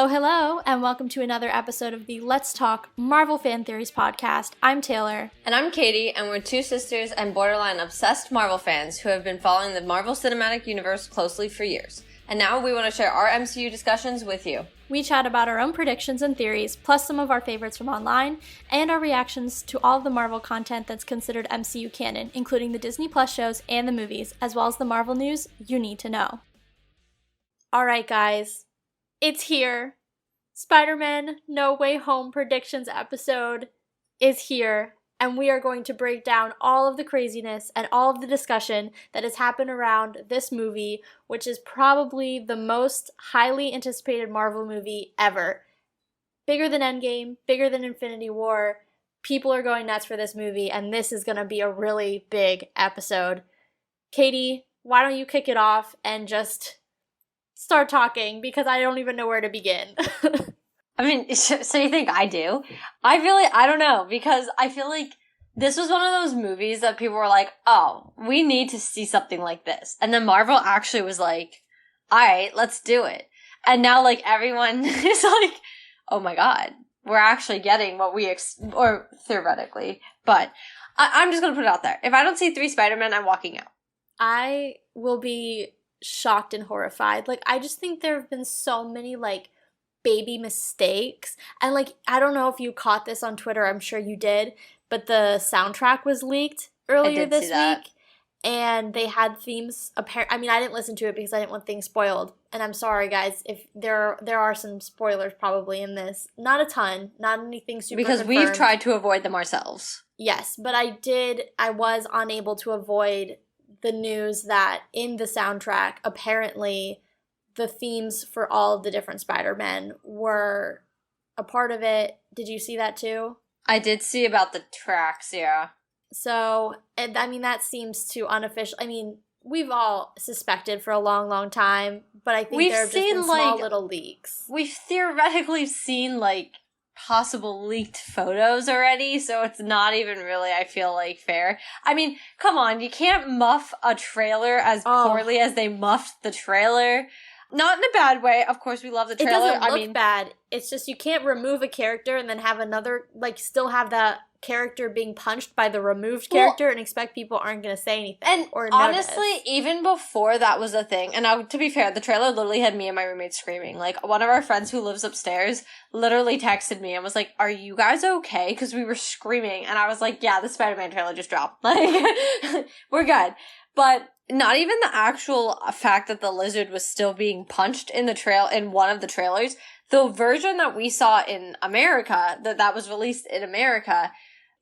Hello, and welcome to another episode of the Let's Talk Marvel Fan Theories podcast. I'm Taylor. And I'm Katie, and we're two sisters and borderline obsessed Marvel fans who have been following the Marvel Cinematic Universe closely for years. And now we want to share our MCU discussions with you. We chat about our own predictions and theories, plus some of our favorites from online, and our reactions to all of the Marvel content that's considered MCU canon, including the Disney Plus shows and the movies, as well as the Marvel news you need to know. Alright guys, it's here. Spider-Man No Way Home predictions episode is here, and we are going to break down all of the craziness and all of the discussion that has happened around this movie, which is probably the most highly anticipated Marvel movie ever. Bigger than Endgame, bigger than Infinity War. People are going nuts for this movie, and this is going to be a really big episode. Katie, why don't you kick it off and just start talking, because I don't even know where to begin. I mean, so you think I do? I don't know, because I feel like this was one of those movies that people were like, oh, we need to see something like this. And then Marvel actually was like, alright, let's do it. And now, like, everyone is like, oh my god, we're actually getting what we or theoretically. But I'm just gonna put it out there. If I don't see 3 Spider-Men, I'm walking out. I will be shocked and horrified. Like, I just think there have been so many, like, baby mistakes. And, like, I don't know if you caught this on Twitter. I'm sure you did. But the soundtrack was leaked earlier this week. And they had themes. I mean, I didn't listen to it because I didn't want things spoiled. And I'm sorry, guys, if there are some spoilers probably in this. Not a ton. Not anything super because confirmed. We've tried to avoid them ourselves. Yes, but I was unable to avoid the news that in the soundtrack, apparently the themes for all of the different Spider-Men were a part of it. Did you see that too? I did see about the tracks, yeah. So, I mean, that seems too unofficial. I mean, we've all suspected for a long, long time, but I think there have just been small little leaks. We've theoretically seen, like, possible leaked photos already, so it's not even really, I feel like, fair. I mean, come on, you can't muff a trailer as poorly as they muffed the trailer. Not in a bad way. Of course, we love the trailer. It doesn't look bad. It's just you can't remove a character and then have another, like, still have that character being punched by the removed character and expect people aren't going to say anything and or honestly, notice. Even before that was a thing, and now, to be fair, the trailer literally had me and my roommate screaming. Like, one of our friends who lives upstairs literally texted me and was like, are you guys okay? Because we were screaming, and I was like, yeah, the Spider-Man trailer just dropped. Like, we're good. But not even the actual fact that the lizard was still being punched in one of the trailers. The version that we saw in America, that was released in America,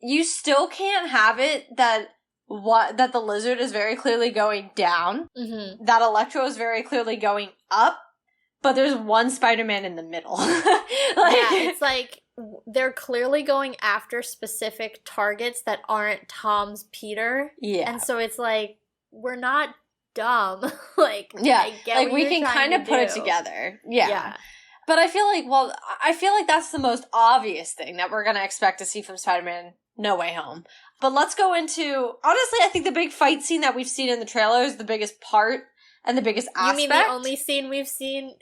you still can't have it that the lizard is very clearly going down, that Electro is very clearly going up, but there's one Spider-Man in the middle. It's like they're clearly going after specific targets that aren't Tom's Peter. Yeah. And so it's like, we're not dumb. Like, yeah, I get like, what we you're can kind of put it together. Yeah. But I feel like that's the most obvious thing that we're going to expect to see from Spider-Man No Way Home. But let's go into, honestly, I think the big fight scene that we've seen in the trailer is the biggest part and the biggest aspect. You mean the only scene we've seen,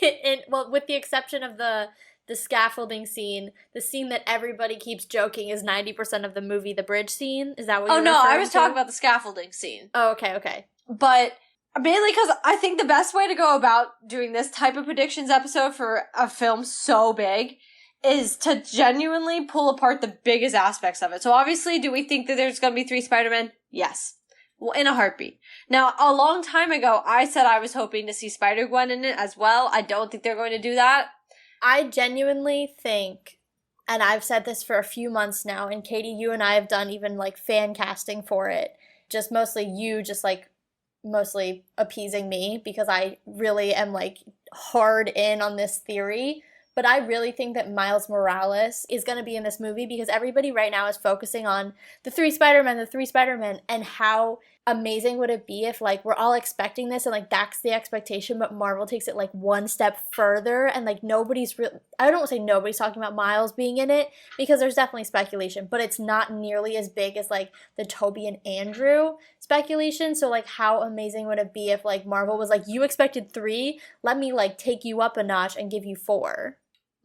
with the exception of the scaffolding scene, the scene that everybody keeps joking is 90% of the movie, the bridge scene? Is that what you're referring to? Oh, no, I was talking about the scaffolding scene. Oh, okay. But mainly because I think the best way to go about doing this type of predictions episode for a film so big is to genuinely pull apart the biggest aspects of it. So obviously, do we think that there's going to be 3 Spider-Men? Yes. Well, in a heartbeat. Now, a long time ago, I said I was hoping to see Spider-Gwen in it as well. I don't think they're going to do that. I genuinely think, and I've said this for a few months now, and Katie, you and I have done even, like, fan casting for it. Just mostly you, mostly appeasing me, because I really am, like, hard in on this theory. But I really think that Miles Morales is going to be in this movie because everybody right now is focusing on the 3 Spider-Men, and how amazing would it be if, like, we're all expecting this and, like, that's the expectation, but Marvel takes it, like, one step further and, like, I don't say nobody's talking about Miles being in it, because there's definitely speculation, but it's not nearly as big as, like, the Toby and Andrew speculation. So, like, how amazing would it be if, like, Marvel was like, you expected 3, let me, like, take you up a notch and give you 4.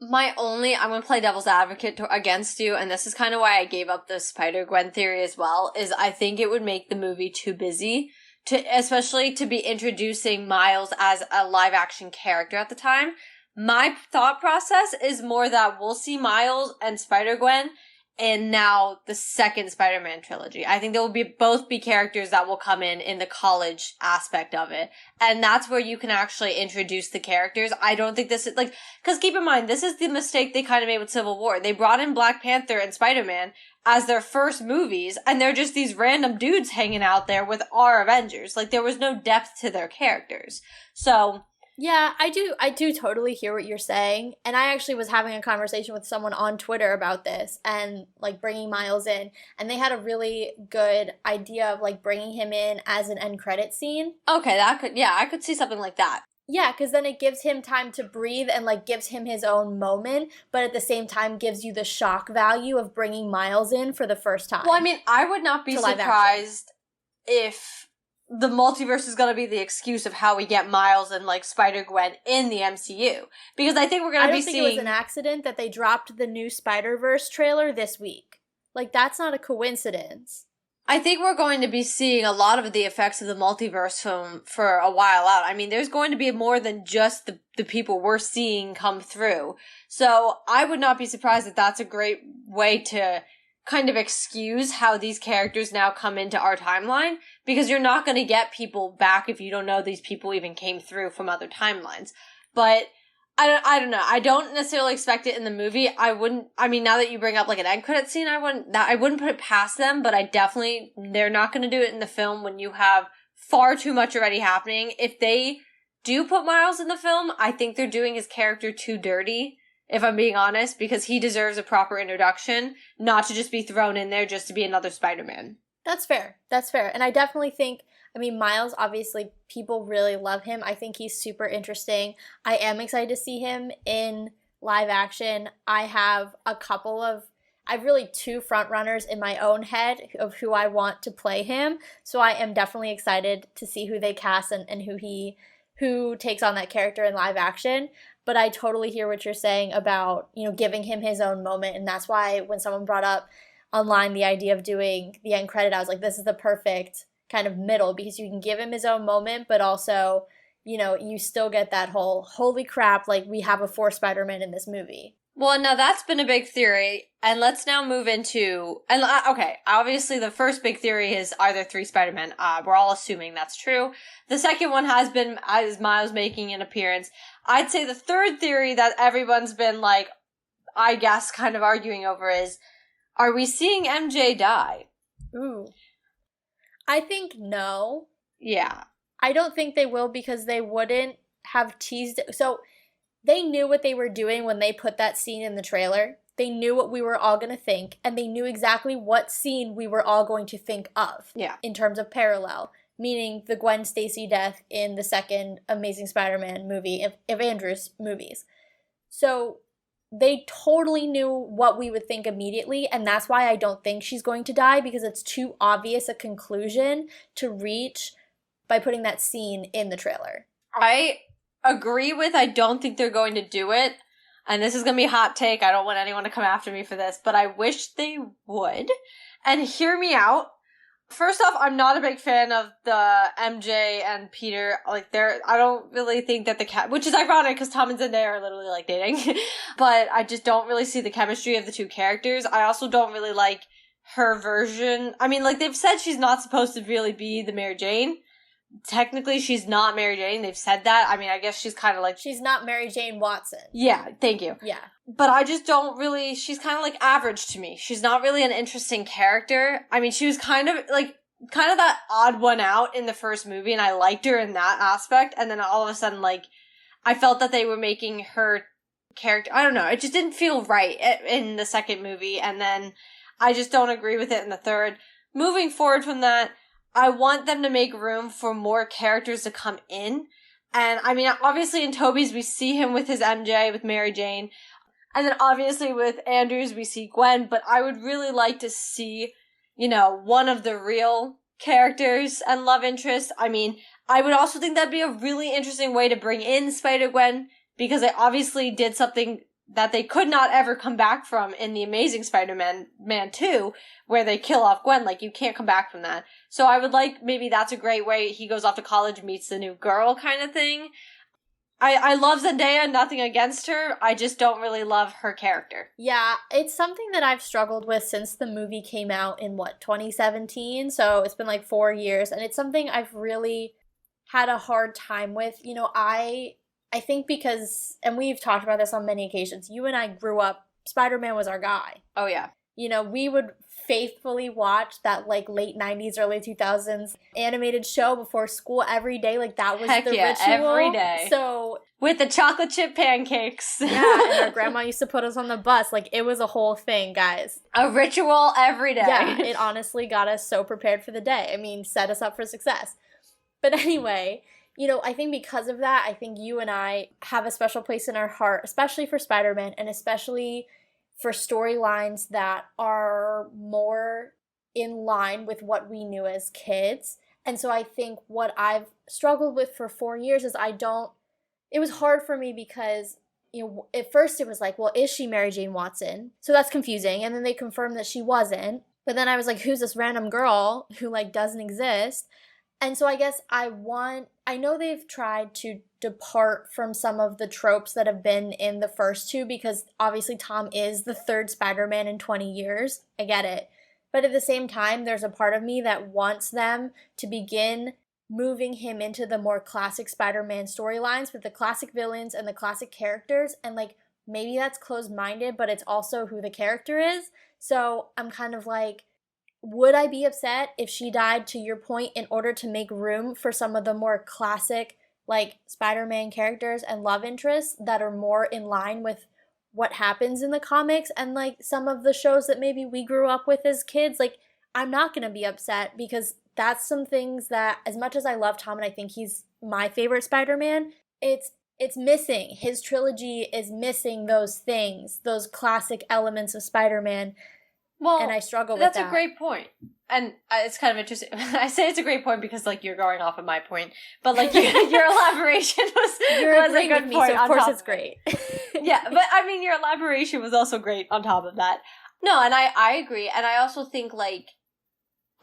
I'm going to play devil's advocate against you, and this is kind of why I gave up the Spider-Gwen theory as well, is I think it would make the movie too busy, especially to be introducing Miles as a live-action character at the time. My thought process is more that we'll see Miles and Spider-Gwen in now the second Spider-Man trilogy. I think there will both be characters that will come in the college aspect of it. And that's where you can actually introduce the characters. I don't think this is, like, because keep in mind, this is the mistake they kind of made with Civil War. They brought in Black Panther and Spider-Man as their first movies, and they're just these random dudes hanging out there with our Avengers. Like, there was no depth to their characters. So... yeah, I do totally hear what you're saying. And I actually was having a conversation with someone on Twitter about this and, like, bringing Miles in. And they had a really good idea of, like, bringing him in as an end credit scene. Okay, I could see something like that. Yeah, because then it gives him time to breathe and, like, gives him his own moment, but at the same time gives you the shock value of bringing Miles in for the first time. Well, I mean, I would not be surprised if the multiverse is going to be the excuse of how we get Miles and, like, Spider-Gwen in the MCU. Because I think we're going to be seeing... I don't think it was an accident that they dropped the new Spider-Verse trailer this week. Like, that's not a coincidence. I think we're going to be seeing a lot of the effects of the multiverse film for a while out. I mean, there's going to be more than just the people we're seeing come through. So I would not be surprised if that's a great way to kind of excuse how these characters now come into our timeline, because you're not going to get people back if you don't know these people even came through from other timelines. But I don't know. I don't necessarily expect it in the movie. I mean, now that you bring up, like, an end credit scene, I wouldn't put it past them, but they're not going to do it in the film when you have far too much already happening. If they do put Miles in the film, I think they're doing his character too dirty, if I'm being honest, because he deserves a proper introduction, not to just be thrown in there just to be another Spider-Man. That's fair. And I definitely think, I mean, Miles, obviously, people really love him. I think he's super interesting. I am excited to see him in live action. I have really 2 front runners in my own head of who I want to play him. So I am definitely excited to see who they cast and who takes on that character in live action. But I totally hear what you're saying about, you know, giving him his own moment. And that's why when someone brought up online the idea of doing the end credit, I was like, this is the perfect kind of middle, because you can give him his own moment, but also, you know, you still get that whole, holy crap, like, we have a 4th Spider-Man in this movie. Well, now that's been a big theory, and let's now move into, okay, obviously the first big theory is, are there 3 Spider-Men? We're all assuming that's true. The second one has been, is Miles making an appearance. I'd say the third theory that everyone's been, like, I guess, kind of arguing over is, are we seeing MJ die? Ooh. I think no. Yeah. I don't think they will, because they wouldn't have teased it. So they knew what they were doing when they put that scene in the trailer. They knew what we were all going to think, and they knew exactly what scene we were all going to think of. Yeah. In terms of parallel, meaning the Gwen Stacy death in the second Amazing Spider-Man movie, of Andrew's movies. So they totally knew what we would think immediately, and that's why I don't think she's going to die, because it's too obvious a conclusion to reach by putting that scene in the trailer. I agree with, I don't think they're going to do it, and this is going to be a hot take, I don't want anyone to come after me for this, but I wish they would. And hear me out. First off, I'm not a big fan of the MJ and Peter, like, I don't really think that which is ironic because Tom and Zendaya are literally, like, dating, but I just don't really see the chemistry of the 2 characters. I also don't really like her version. I mean, like, they've said she's not supposed to really be the Mary Jane. Technically, she's not Mary Jane. They've said that. I mean, I guess she's kind of like... she's not Mary Jane Watson. Yeah, thank you. Yeah. But I just don't really... she's kind of, like, average to me. She's not really an interesting character. I mean, she was kind of that odd one out in the first movie, and I liked her in that aspect. And then all of a sudden, like, I felt that they were making her character... I don't know. It just didn't feel right in the second movie. And then I just don't agree with it in the third. Moving forward from that... I want them to make room for more characters to come in. And I mean, obviously in Toby's, we see him with his MJ, with Mary Jane. And then obviously with Andrew's, we see Gwen. But I would really like to see, one of the real characters and love interests. I mean, I would also think that'd be a really interesting way to bring in Spider-Gwen, because they obviously did something that they could not ever come back from in The Amazing Spider-Man 2, where they kill off Gwen. Like, you can't come back from that. So I would like, maybe that's a great way. He goes off to college, meets the new girl kind of thing. I love Zendaya, nothing against her. I just don't really love her character. Yeah, it's something that I've struggled with since the movie came out in, 2017? So it's been 4 years, and it's something I've really had a hard time with. I think because, and we've talked about this on many occasions, you and I grew up, Spider-Man was our guy. Oh, yeah. We would faithfully watch that, late 90s, early 2000s animated show before school every day. That was the ritual. Every day. So, with the chocolate chip pancakes. Yeah, and our grandma used to put us on the bus. It was a whole thing, guys. A ritual every day. Yeah, it honestly got us so prepared for the day. I mean, set us up for success. But anyway, I think because of that, I think you and I have a special place in our heart, especially for Spider-Man, and especially for storylines that are more in line with what we knew as kids. And so I think what I've struggled with for 4 years is it was hard for me because, at first it was well, is she Mary Jane Watson? So that's confusing. And then they confirmed that she wasn't. But then I was who's this random girl who doesn't exist? And so I guess I know they've tried to depart from some of the tropes that have been in the first two, because obviously Tom is the third Spider-Man in 20 years. I get it. But at the same time, there's a part of me that wants them to begin moving him into the more classic Spider-Man storylines with the classic villains and the classic characters. And maybe that's closed-minded, but it's also who the character is. So I'm kind of would I be upset if she died, to your point, in order to make room for some of the more classic, Spider-Man characters and love interests that are more in line with what happens in the comics and, some of the shows that maybe we grew up with as kids? I'm not going to be upset, because that's some things that, as much as I love Tom and I think he's my favorite Spider-Man, it's missing. His trilogy is missing those things, those classic elements of Spider-Man. Well, and I struggle with that. That's a great point. And it's kind of interesting. I say it's a great point because, you're going off of my point. But, your elaboration was a good with me, point. So of course it's great. Yeah, but, I mean, your elaboration was also great on top of that. No, and I agree. And I also think,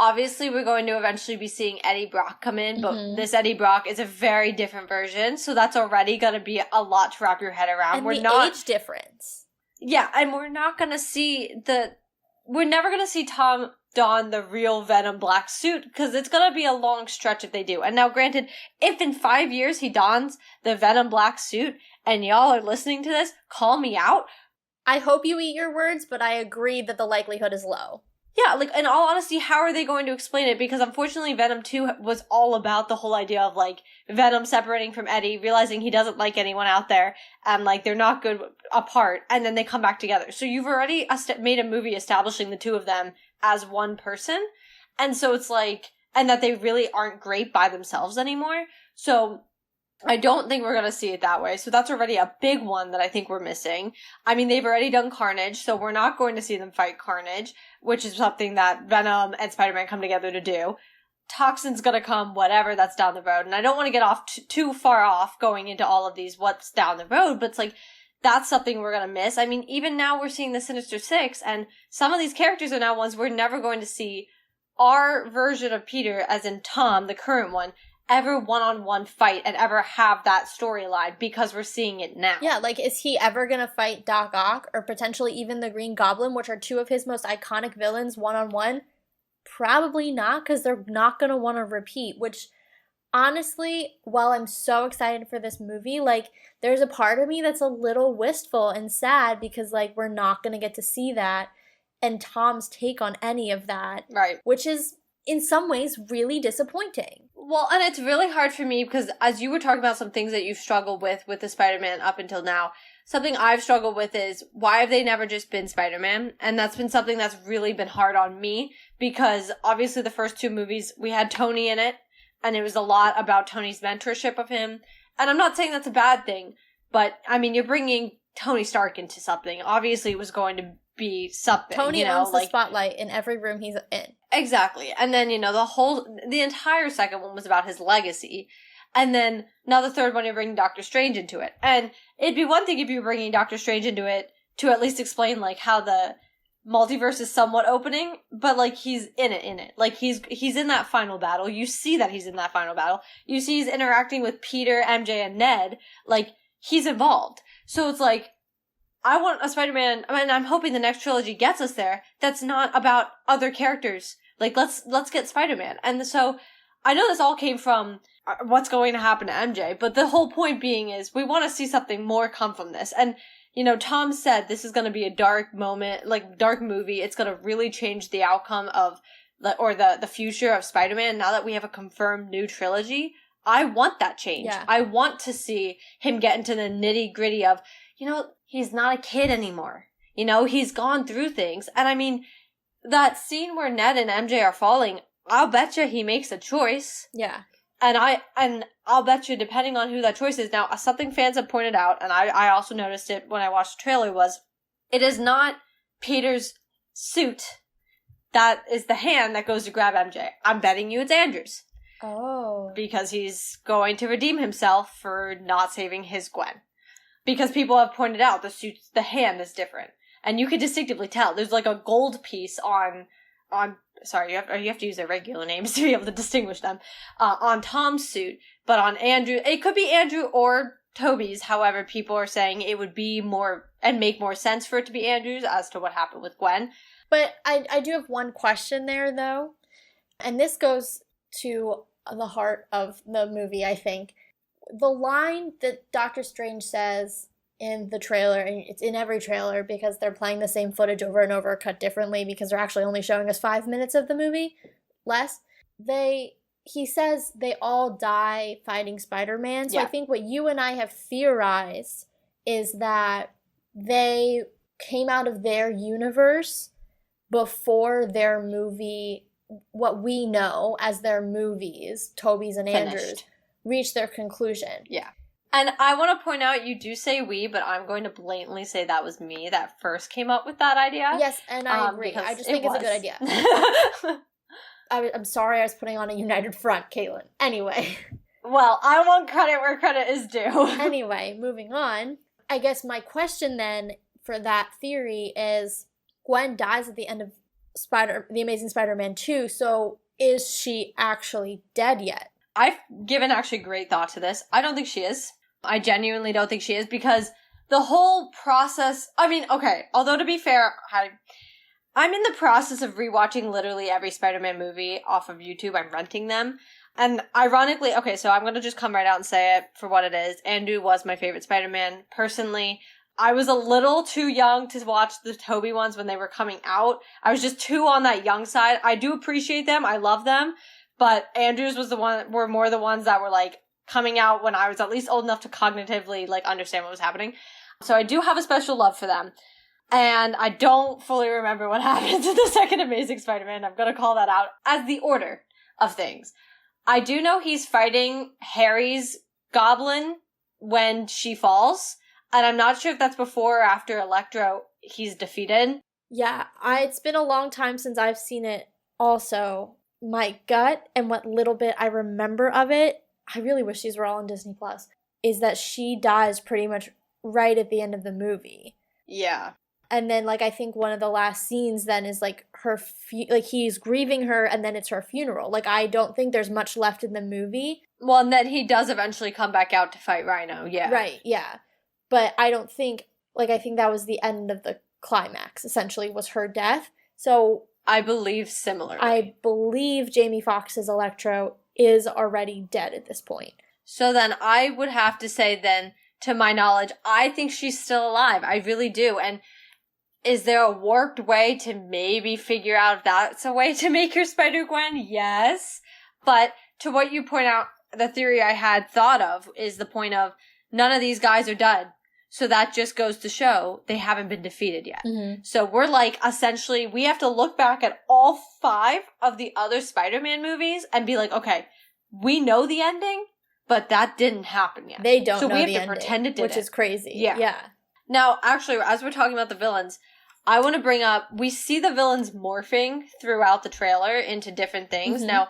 obviously we're going to eventually be seeing Eddie Brock come in, but this Eddie Brock is a very different version. So that's already going to be a lot to wrap your head around. And age difference. Yeah, and we're not going to see we're never going to see Tom don the real Venom black suit, because it's going to be a long stretch if they do. And now, granted, if in 5 years he dons the Venom black suit and y'all are listening to this, call me out. I hope you eat your words, but I agree that the likelihood is low. Yeah, in all honesty, how are they going to explain it? Because unfortunately, Venom 2 was all about the whole idea of, Venom separating from Eddie, realizing he doesn't like anyone out there, and, they're not good apart, and then they come back together. So you've already made a movie establishing the two of them as one person, and so it's and that they really aren't great by themselves anymore. So I don't think we're going to see it that way. So that's already a big one that I think we're missing. I mean, they've already done Carnage, so we're not going to see them fight Carnage, which is something that Venom and Spider-Man come together to do. Toxin's gonna come, whatever, that's down the road. And I don't want to get off too far off going into all of these what's down the road, but it's that's something we're gonna miss. I mean, even now we're seeing the Sinister Six, and some of these characters are now ones we're never going to see our version of Peter, as in Tom, the current one, ever one-on-one fight and ever have that storyline, because we're seeing it now. Yeah, is he ever gonna fight Doc Ock or potentially even the Green Goblin, which are two of his most iconic villains, one-on-one? Probably not, because they're not gonna want to repeat, which, honestly, while I'm so excited for this movie, there's a part of me that's a little wistful and sad, because, we're not gonna get to see that, and Tom's take on any of that. Right. Which is, in some ways, really disappointing. Well, and it's really hard for me because, as you were talking about some things that you've struggled with the Spider-Man up until now, something I've struggled with is, why have they never just been Spider-Man? And that's been something that's really been hard on me, because obviously the first 2 movies, we had Tony in it, and it was a lot about Tony's mentorship of him. And I'm not saying that's a bad thing, but, I mean, you're bringing Tony Stark into something. Obviously, it was going to be something. Tony owns the spotlight in every room he's in. Exactly. And then, the entire second one was about his legacy. And then, now the third one, you're bringing Doctor Strange into it. And it'd be one thing if you were bringing Doctor Strange into it to at least explain, how the multiverse is somewhat opening, but, he's in it. He's in that final battle. You see that he's in that final battle. You see he's interacting with Peter, MJ, and Ned. He's involved. So it's I want a Spider-Man, I'm hoping the next trilogy gets us there, that's not about other characters. Let's get Spider-Man. And so, I know this all came from what's going to happen to MJ, but the whole point being is, we want to see something more come from this. And, Tom said this is going to be a dark moment, dark movie. It's going to really change the outcome of, the future of Spider-Man now that we have a confirmed new trilogy. I want that change. Yeah. I want to see him get into the nitty-gritty of, he's not a kid anymore. He's gone through things. And that scene where Ned and MJ are falling, I'll bet you he makes a choice. Yeah. And I'll bet you, depending on who that choice is, now, something fans have pointed out, and I also noticed it when I watched the trailer, was, it is not Peter's suit that is the hand that goes to grab MJ. I'm betting you it's Andrew's. Oh. Because he's going to redeem himself for not saving his Gwen. Because people have pointed out the hand is different. And you can distinctively tell. There's a gold piece on sorry, you have to use their regular names to be able to distinguish them, on Tom's suit. But on Andrew, it could be Andrew or Toby's. However, people are saying it would be more, and make more sense for it to be Andrew's as to what happened with Gwen. But I do have one question there, though. And this goes to the heart of the movie, I think. The line that Doctor Strange says in the trailer, and it's in every trailer because they're playing the same footage over and over, cut differently, because they're actually only showing us 5 minutes of the movie, less. He says they all die fighting Spider-Man. So yeah. I think what you and I have theorized is that they came out of their universe before their movie, what we know as their movies, Toby's and Andrew's, reached their conclusion. Yeah. And I want to point out, you do say we, but I'm going to blatantly say that was me that first came up with that idea. Yes, and I agree. I just think it's a good idea. I'm sorry I was putting on a united front, Caitlin. Anyway. Well, I want credit where credit is due. Anyway, moving on. I guess my question then for that theory is, Gwen dies at the end of The Amazing Spider-Man 2, so is she actually dead yet? I've given actually great thought to this. I don't think she is. I genuinely don't think she is, because the whole process, although to be fair, I'm in the process of rewatching literally every Spider-Man movie off of YouTube. I'm renting them. And ironically, so I'm going to just come right out and say it for what it is. Andrew was my favorite Spider-Man. Personally, I was a little too young to watch the Tobey ones when they were coming out. I was just too on that young side. I do appreciate them. I love them. But Andrew's were more the ones that were coming out when I was at least old enough to cognitively understand what was happening. So I do have a special love for them. And I don't fully remember what happens in the second Amazing Spider-Man. I'm going to call that out as the order of things. I do know he's fighting Harry's goblin when she falls. And I'm not sure if that's before or after Electro he's defeated. Yeah, it's been a long time since I've seen it also. My gut and what little bit I remember of it, I really wish these were all on Disney Plus, is that she dies pretty much right at the end of the movie. Yeah. And then, I think one of the last scenes then is, her, he's grieving her, and then it's her funeral. I don't think there's much left in the movie. Well, and then he does eventually come back out to fight Rhino, yeah. Right, yeah. But I don't think, I think that was the end of the climax, essentially, was her death. So I believe similarly. I believe Jamie Foxx's Electro is already dead at this point. So then I would have to say then, to my knowledge, I think she's still alive. I really do. And is there a warped way to maybe figure out if that's a way to make her Spider-Gwen? Yes. But to what you point out, the theory I had thought of is the point of none of these guys are dead. So that just goes to show they haven't been defeated yet. Mm-hmm. So we're like, essentially, we have to look back at all 5 of the other Spider-Man movies and be like, okay, we know the ending, but that didn't happen yet. They don't so know we have the to ending, pretend it didn't. which is crazy. Yeah. Now, actually, as we're talking about the villains, I want to bring up, we see the villains morphing throughout the trailer into different things. Mm-hmm. Now,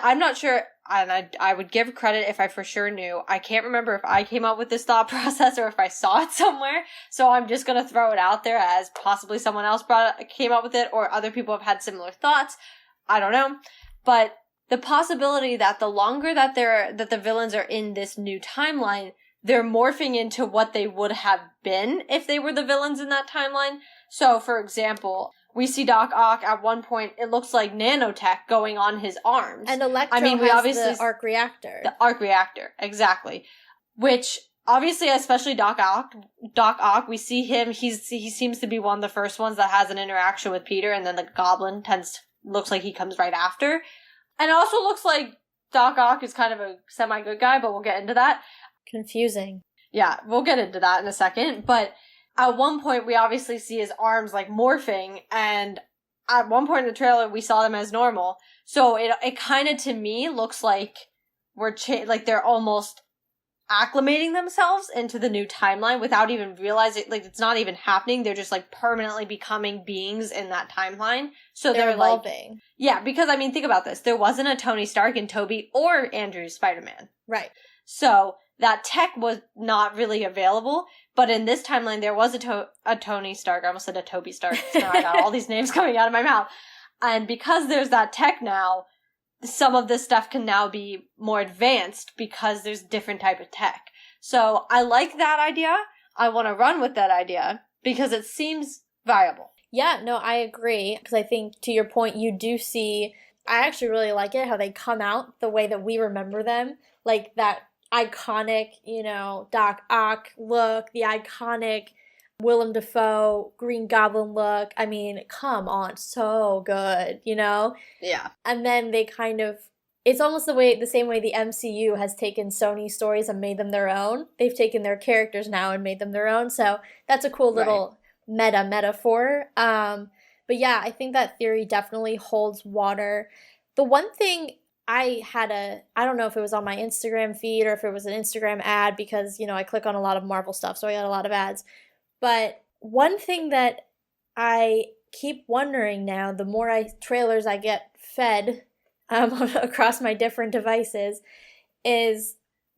I'm not sure, and I would give credit if I for sure knew. I can't remember if I came up with this thought process or if I saw it somewhere. So I'm just going to throw it out there as possibly someone else came up with it, or other people have had similar thoughts. I don't know. But the possibility that the longer that the villains are in this new timeline, they're morphing into what they would have been if they were the villains in that timeline. So, for example, we see Doc Ock at one point, it looks like nanotech going on his arms. And Electro has the arc reactor. The arc reactor, exactly. Which, obviously, especially Doc Ock, we see him, he seems to be one of the first ones that has an interaction with Peter, and then the Goblin looks like he comes right after. And it also looks like Doc Ock is kind of a semi-good guy, but we'll get into that. Confusing. Yeah, we'll get into that in a second, but at one point we obviously see his arms like morphing, and at one point in the trailer we saw them as normal. So it kind of to me looks like like they're almost acclimating themselves into the new timeline without even realizing, like, it's not even happening. They're just like permanently becoming beings in that timeline. So they're evolving. Like, yeah, because I mean, think about this. There wasn't a Tony Stark in Tobey or Andrew's Spider-Man. Right. So that tech was not really available, but in this timeline there was a Tony Stark. I almost said a Toby Stark. Now I got all these names coming out of my mouth. And because there's that tech now, some of this stuff can now be more advanced because there's different type of tech. So I like that idea. I want to run with that idea because it seems viable. Yeah, no, I agree. Because I think, to your point, you do see, I actually really like it, how they come out the way that we remember them. Like that iconic, Doc Ock look, the iconic Willem Dafoe Green Goblin look. I mean, come on, so good, Yeah. And then they kind of, it's almost the same way the MCU has taken Sony stories and made them their own. They've taken their characters now and made them their own. So that's a cool little metaphor. But yeah, I think that theory definitely holds water. The one thing I don't know if it was on my Instagram feed or if it was an Instagram ad, because, I click on a lot of Marvel stuff, so I got a lot of ads. But one thing that I keep wondering now, the more trailers I get fed across my different devices, is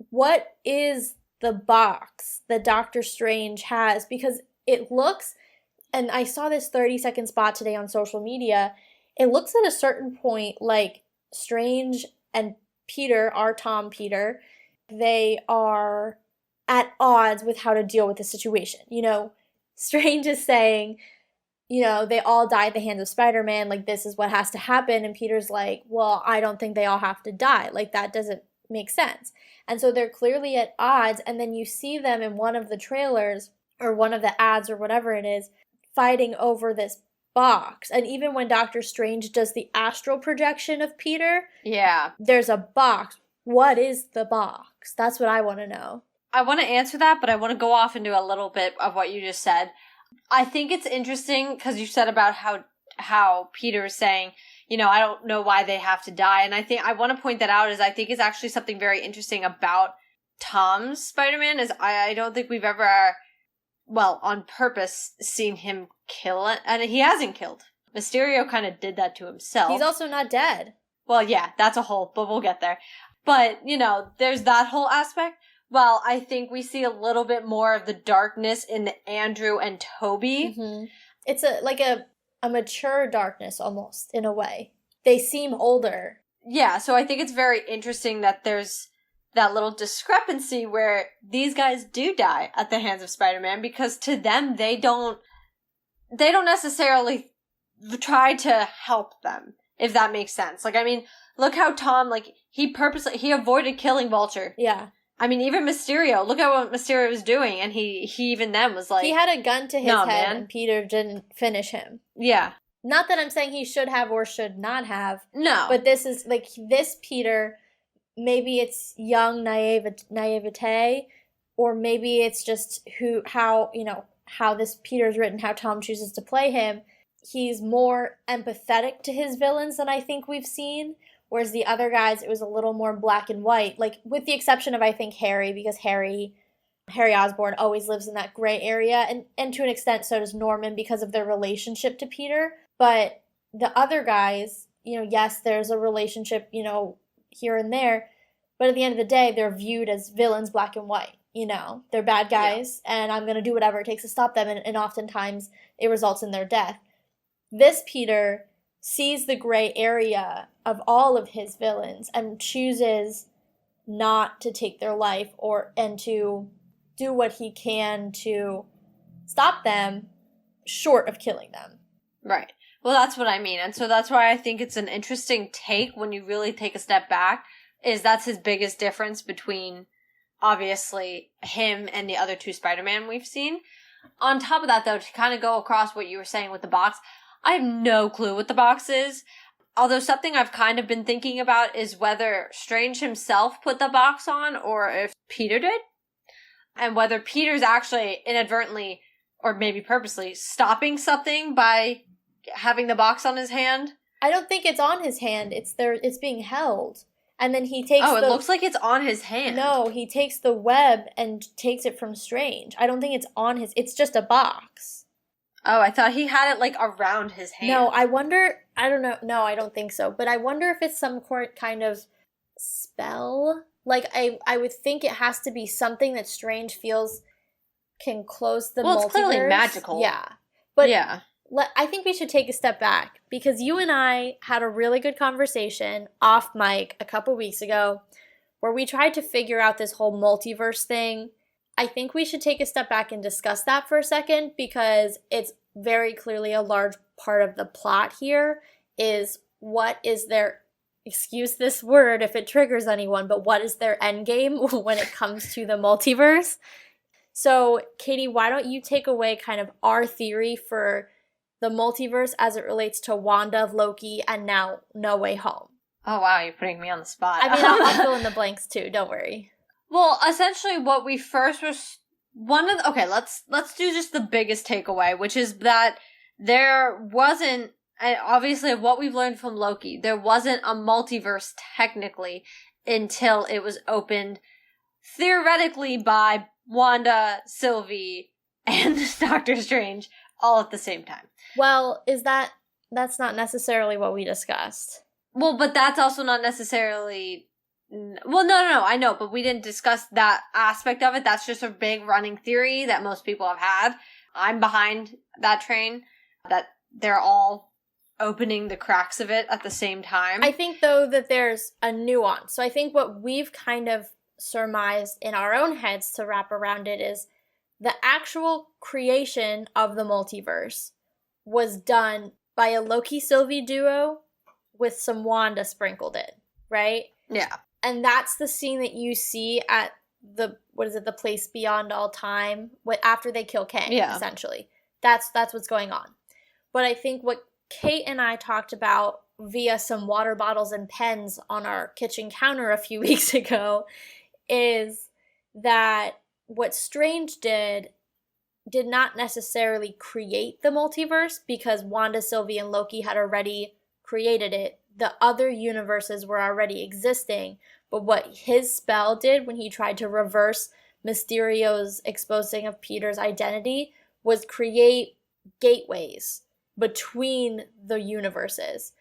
what is the box that Doctor Strange has? Because it looks, and I saw this 30-second spot today on social media, it looks at a certain point like Strange and Peter, our Tom Peter, they are at odds with how to deal with the situation. Strange is saying, they all die at the hands of Spider-Man, like, this is what has to happen, and Peter's like, well, I don't think they all have to die, like, that doesn't make sense. And so they're clearly at odds, and then you see them in one of the trailers, or one of the ads, or whatever it is, fighting over this box. And even when Doctor Strange does the astral projection of Peter, there's a box. What is the box? That's what I want to know. I want to answer that, but I want to go off into a little bit of what you just said. I think it's interesting because you said about how Peter is saying, I don't know why they have to die. And I want to point that out, as I think is actually something very interesting about Tom's Spider-Man, is I don't think we've ever, on purpose, seen him kill it. And he hasn't killed. Mysterio kind of did that to himself. He's also not dead. Well, yeah, that's a whole, but we'll get there. But, there's that whole aspect. Well, I think we see a little bit more of the darkness in the Andrew and Tobey. Mm-hmm. It's a mature darkness, almost, in a way. They seem older. Yeah, so I think it's very interesting that there's that little discrepancy where these guys do die at the hands of Spider-Man, because to them, they don't necessarily try to help them, if that makes sense. Like, I mean, look how Tom, like, he avoided killing Vulture. Yeah. I mean, even Mysterio, look at what Mysterio was doing, and he even then was like... He had a gun to his head, and Peter didn't finish him. Yeah. Not that I'm saying he should have or should not have. No. But this is, this Peter, maybe it's young naivete, or maybe it's just how this Peter's written, how Tom chooses to play him. He's more empathetic to his villains than I think we've seen, whereas the other guys, it was a little more black and white, like with the exception of, I think, Harry, because Harry Osborn always lives in that gray area, and to an extent so does Norman because of their relationship to Peter. But the other guys, yes, there's a relationship, here and there, but at the end of the day, they're viewed as villains, black and white. They're bad guys, and I'm going to do whatever it takes to stop them, and oftentimes it results in their death. This Peter sees the gray area of all of his villains and chooses not to take their life and to do what he can to stop them short of killing them. Right. Well, that's what I mean. And so that's why I think it's an interesting take when you really take a step back, is that's his biggest difference between, obviously, him and the other two Spider-Man we've seen. On top of that, though, to kind of go across what you were saying with the box, I have no clue what the box is. Although something I've kind of been thinking about is whether Strange himself put the box on or if Peter did. And whether Peter's actually inadvertently, or maybe purposely, stopping something by having the box on his hand. I don't think it's on his hand. It's being held. And then he takes it looks like it's on his hand. No, he takes the web and takes it from Strange. I don't think it's on his... It's just a box. Oh, I thought he had it, around his hand. No, I wonder... I don't know. No, I don't think so. But I wonder if it's some kind of spell. I would think it has to be something that Strange feels can close the multiverse. Well, it's clearly magical. Yeah. But yeah. I think we should take a step back, because you and I had a really good conversation off mic a couple weeks ago where we tried to figure out this whole multiverse thing. I think we should take a step back and discuss that for a second, because it's very clearly a large part of the plot here is what is their, excuse this word if it triggers anyone, but what is their end game when it comes to the multiverse? So, Katie, why don't you take away kind of our theory for the multiverse as it relates to Wanda, Loki, and now No Way Home? Oh, wow, you're putting me on the spot. I mean, I'll fill in the blanks too, don't worry. Well, essentially what we first was okay, let's do just the biggest takeaway, which is that there wasn't, obviously what we've learned from Loki, there wasn't a multiverse technically until it was opened theoretically by Wanda, Sylvie, and Doctor Strange all at the same time. Well, that's not necessarily what we discussed. Well, but that's also not necessarily... Well, no, I know, but we didn't discuss that aspect of it. That's just a big running theory that most people have had. I'm behind that train, that they're all opening the cracks of it at the same time. I think, though, that there's a nuance. So I think what we've kind of surmised in our own heads to wrap around it is the actual creation of the multiverse was done by a Loki-Sylvie duo with some Wanda sprinkled in, right? Yeah. And that's the scene that you see at the place beyond all time, after they kill Kang, essentially. That's what's going on. But I think what Kate and I talked about via some water bottles and pens on our kitchen counter a few weeks ago is that what Strange did not necessarily create the multiverse, because Wanda, Sylvie, and Loki had already created it. The other universes were already existing, but what his spell did when he tried to reverse Mysterio's exposing of Peter's identity was create gateways between the universes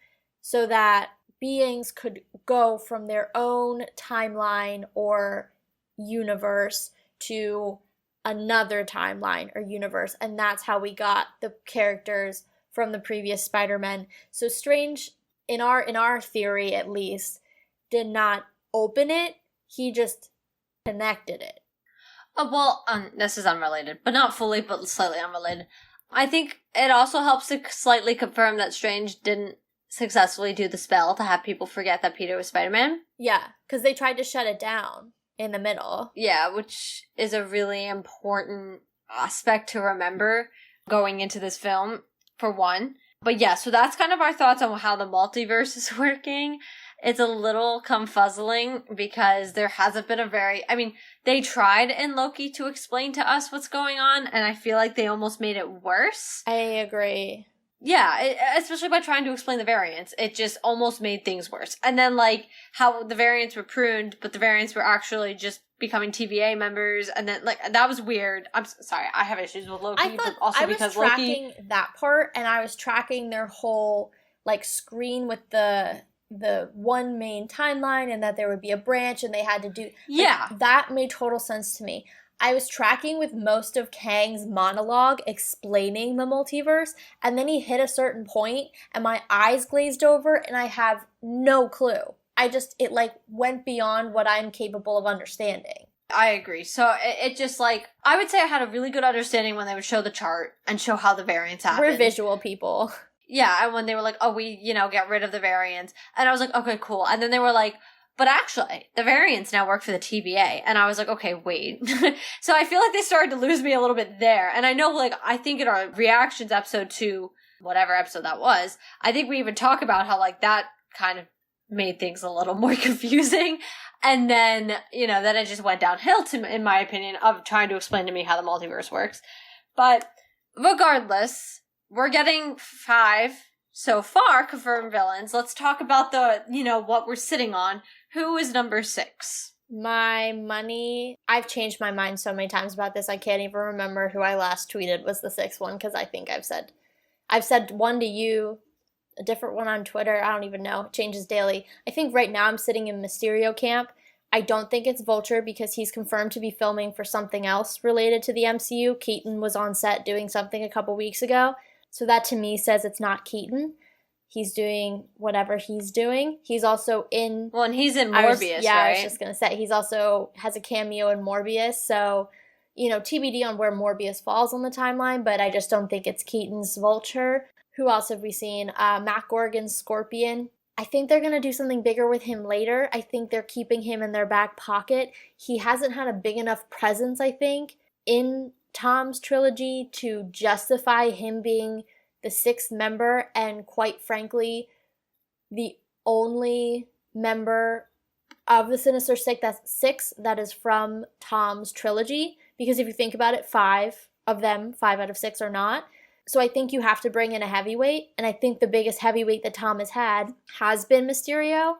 so that beings could go from their own timeline or universe to another timeline or universe, and that's how we got the characters from the previous Spider-Man. So Strange, in our theory at least, did not open it, he just connected it. This is unrelated, but not fully, but slightly unrelated. I think it also helps to slightly confirm that Strange didn't successfully do the spell to have people forget that Peter was Spider-Man. Yeah, because they tried to shut it down in the middle. Yeah, which is a really important aspect to remember going into this film, for one. But yeah, so that's kind of our thoughts on how the multiverse is working. it's a little confuzzling because there hasn't been they tried in Loki to explain to us what's going on, and I feel like they almost made it worse. I agree. Yeah, especially by trying to explain the variants. It just almost made things worse. And then, like, how the variants were pruned, but the variants were actually just becoming TVA members, and then, like, that was weird. I'm sorry, I have issues with Loki, but also because Loki... I was tracking that part, and I was tracking their whole, like, screen with the one main timeline, and that there would be a branch, and they had to do... Like, yeah. That made total sense to me. I was tracking with most of Kang's monologue explaining the multiverse, and then he hit a certain point, and my eyes glazed over, and I have no clue. It, like, went beyond what I'm capable of understanding. I agree. So it just, like, I would say I had a really good understanding when they would show the chart and show how the variants happen. We're visual people. Yeah, and when they were like, oh, we, get rid of the variants. And I was like, okay, cool. And then they were like, but actually, the variants now work for the TVA. And I was like, okay, wait. So I feel like they started to lose me a little bit there. And I know, like, I think in our reactions episode to whatever episode that was, I think we even talk about how, like, that kind of made things a little more confusing. And then, then it just went downhill, in my opinion, of trying to explain to me how the multiverse works. But regardless, we're getting 5 so far confirmed villains. Let's talk about what we're sitting on. Who is number 6? My money... I've changed my mind so many times about this, I can't even remember who I last tweeted was the 6th one, because I think I've said one to you, a different one on Twitter, I don't even know, it changes daily. I think right now I'm sitting in Mysterio camp. I don't think it's Vulture, because he's confirmed to be filming for something else related to the MCU. Keaton was on set doing something a couple weeks ago, so that to me says it's not Keaton. He's doing whatever he's doing. He's also in... Well, and he's in Morbius, right? I was just going to say, he's also has a cameo in Morbius, so, TBD on where Morbius falls on the timeline, but I just don't think it's Keaton's Vulture. Who else have we seen? Matt Gorgon's Scorpion. I think they're going to do something bigger with him later. I think they're keeping him in their back pocket. He hasn't had a big enough presence, I think, in Tom's trilogy to justify him being the 6th member, and quite frankly, the only member of the Sinister Six that is from Tom's trilogy. Because if you think about it, 5 of them, 5 out of 6 are not. So I think you have to bring in a heavyweight, and I think the biggest heavyweight that Tom has had has been Mysterio.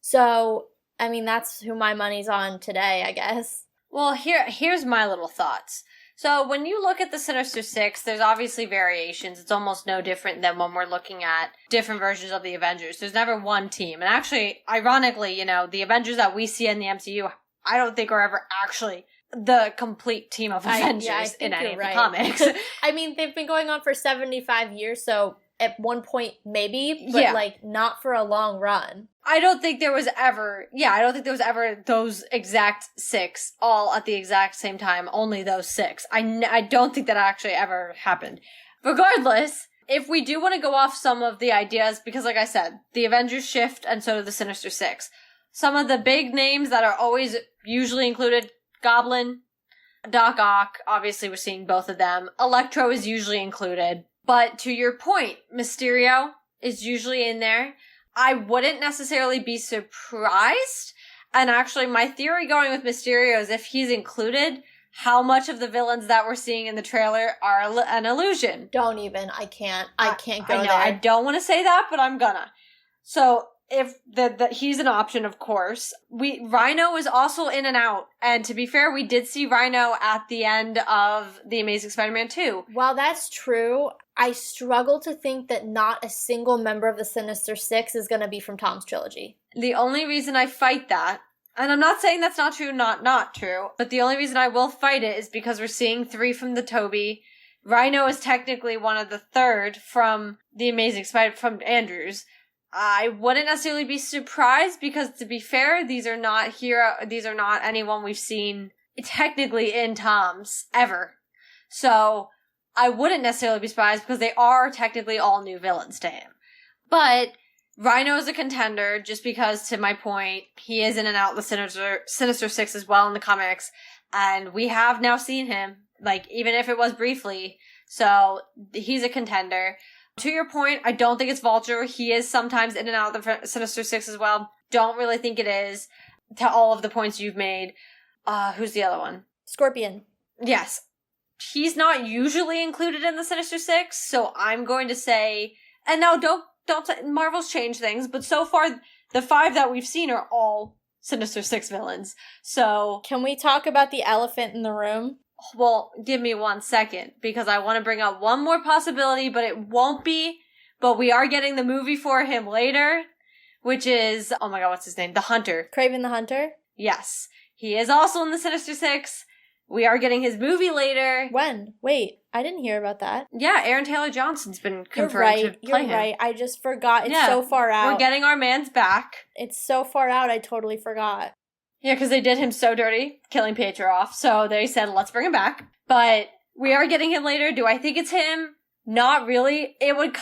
So, I mean, that's who my money's on today, I guess. Well, here's my little thoughts. So when you look at the Sinister Six, there's obviously variations. It's almost no different than when we're looking at different versions of the Avengers. There's never one team. And actually, ironically, the Avengers that we see in the MCU, I don't think are ever actually the complete team of Avengers in any of the comics. I mean, they've been going on for 75 years, so at one point maybe, but not for a long run. I don't think there was ever those exact 6 all at the exact same time, only those 6. I don't think that actually ever happened. Regardless, if we do want to go off some of the ideas, because like I said, the Avengers shift and so do the Sinister Six. Some of the big names that are always usually included, Goblin, Doc Ock, obviously we're seeing both of them. Electro is usually included. But to your point, Mysterio is usually in there. I wouldn't necessarily be surprised. And actually, my theory going with Mysterio is if he's included, how much of the villains that we're seeing in the trailer are an illusion. Don't even. I can't go there. I don't want to say that, but I'm gonna. So, if he's an option, of course. Rhino is also in and out. And to be fair, we did see Rhino at the end of The Amazing Spider-Man 2. While that's true, I struggle to think that not a single member of the Sinister Six is going to be from Tom's trilogy. The only reason I fight that, and I'm not saying that's not true, not true, but the only reason I will fight it is because we're seeing 3 from the Toby. Rhino is technically one of the 3rd from The Amazing Spider, from Andrews. I wouldn't necessarily be surprised because, to be fair, these are not anyone we've seen technically in Tom's ever. So I wouldn't necessarily be surprised because they are technically all new villains to him. But Rhino is a contender just because, to my point, he is in and out the Sinister Six as well in the comics. And we have now seen him, like, even if it was briefly. So he's a contender. To your point, I don't think it's Vulture. He is sometimes in and out of the Sinister Six as well. don't really think it is, to all of the points you've made. Who's the other one? Scorpion. Yes. He's not usually included in the Sinister Six, so I'm going to say, and now don't Marvel's changed things, but so far the 5 that we've seen are all Sinister Six villains. So can we talk about the elephant in the room? Well, give me 1 second, because I want to bring up one more possibility, but it won't be. But we are getting the movie for him later, which is, oh my god, what's his name? The Hunter. Kraven the Hunter? Yes. He is also in the Sinister Six. We are getting his movie later. When? Wait, I didn't hear about that. Yeah, Aaron Taylor Johnson's been confirmed to play him. You're right. I just forgot. It's so far out. We're getting our man's back. It's so far out, I totally forgot. Yeah, because they did him so dirty, killing Pietro off. So they said, let's bring him back. But we are getting him later. Do I think it's him? Not really. It would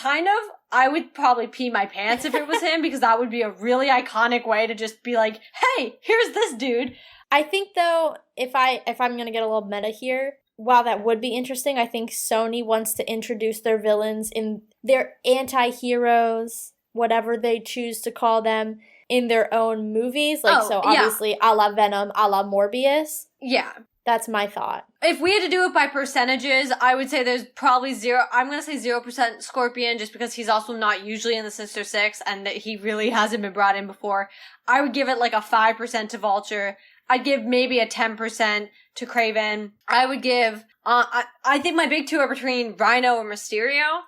I would probably pee my pants if it was him, because that would be a really iconic way to just be like, hey, here's this dude. I think, though, if I'm going to get a little meta here, while that would be interesting, I think Sony wants to introduce their villains in their anti-heroes, whatever they choose to call them, in their own movies. Obviously, a la Venom, a la Morbius. Yeah. That's my thought. If we had to do it by percentages, I would say there's probably I'm going to say 0% Scorpion, just because he's also not usually in the Sinister Six, and that he really hasn't been brought in before. I would give it like a 5% to Vulture. I'd give maybe a 10% to Kraven. I would give, I think my big 2 are between Rhino and Mysterio.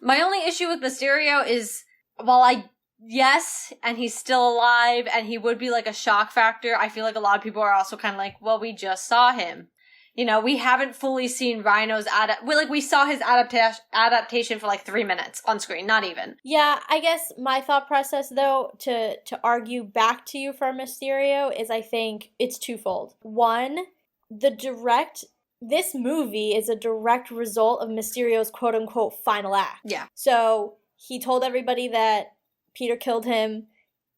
My only issue with Mysterio is, yes, and he's still alive, and he would be like a shock factor, I feel like a lot of people are also kind of like, well, we just saw him. You know, we haven't fully seen Rhino's we saw his adaptation for like 3 minutes on screen, not even. Yeah, I guess my thought process, though, to argue back to you for Mysterio is, I think it's twofold. One, this movie is a direct result of Mysterio's quote-unquote final act. Yeah. So he told everybody that Peter killed him,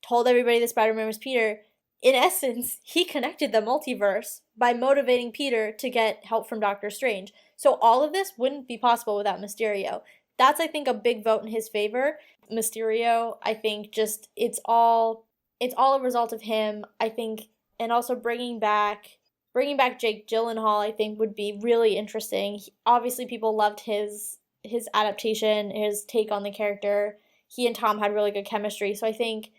told everybody that Spider-Man was Peter. In essence, he connected the multiverse by motivating Peter to get help from Doctor Strange. So all of this wouldn't be possible without Mysterio. That's, I think, a big vote in his favor. Mysterio, I think, just it's all a result of him, I think, and also bringing back Jake Gyllenhaal, I think, would be really interesting. Obviously, people loved his adaptation, his take on the character. He and Tom had really good chemistry, so I think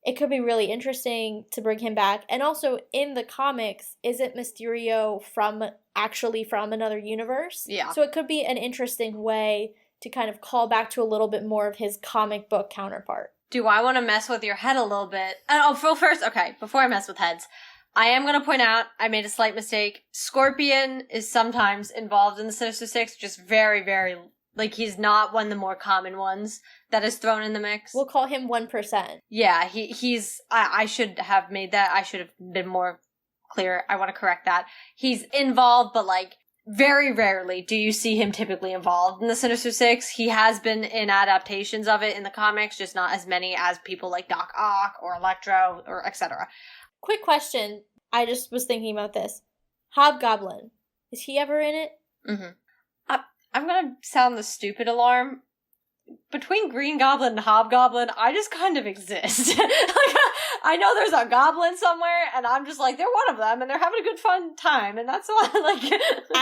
it could be really interesting to bring him back. And also, in the comics, isn't Mysterio from another universe? Yeah. So it could be an interesting way to kind of call back to a little bit more of his comic book counterpart. Do I want to mess with your head a little bit? Before I mess with heads, I am going to point out I made a slight mistake. Scorpion is sometimes involved in the Sinister Six, just very, very, he's not one of the more common ones that is thrown in the mix. We'll call him 1%. Yeah, he's, I should have made that, I should have been more clear. I want to correct that. He's involved, but very rarely do you see him typically involved in the Sinister Six. He has been in adaptations of it in the comics, just not as many as people like Doc Ock or Electro or etc. Quick question. I just was thinking about this. Hobgoblin. Is he ever in it? Mm-hmm. I'm gonna sound the stupid alarm. Between Green Goblin and Hobgoblin, I just kind of exist. I know there's a goblin somewhere, and I'm just they're one of them, and they're having a good fun time, and that's all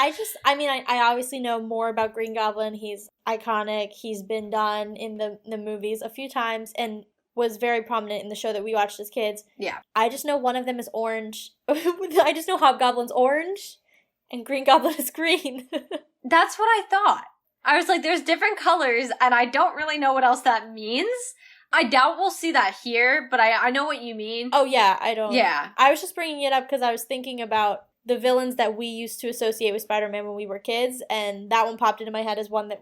I obviously know more about Green Goblin. He's iconic. He's been done in the movies a few times, and was very prominent in the show that we watched as kids. Yeah. I just know one of them is orange. I just know Hobgoblin's orange, and Green Goblin is green. That's what I thought. I was there's different colors, and I don't really know what else that means. I doubt we'll see that here, but I know what you mean. Oh, yeah, I don't. Yeah. I was just bringing it up because I was thinking about the villains that we used to associate with Spider-Man when we were kids, and that one popped into my head as one that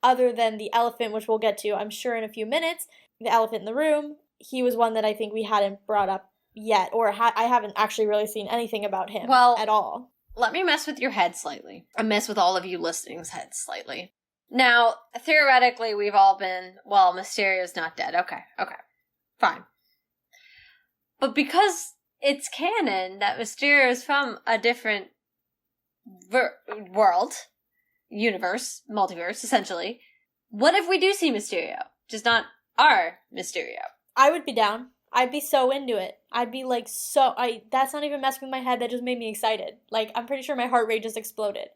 other than the elephant, which we'll get to, I'm sure, in a few minutes, the elephant in the room, he was one that I think we hadn't brought up yet, or I haven't actually really seen anything about him at all. Let me mess with your head slightly. I mess with all of you listening's heads slightly. Now, theoretically, we've all been, Mysterio's not dead. Okay, fine. But because it's canon that Mysterio is from a different world, universe, multiverse, essentially, what if we do see Mysterio? Just not our Mysterio. I would be down. I'd be so into it. I'd be like that's not even messing with my head. That just made me excited. Like, I'm pretty sure my heart rate just exploded.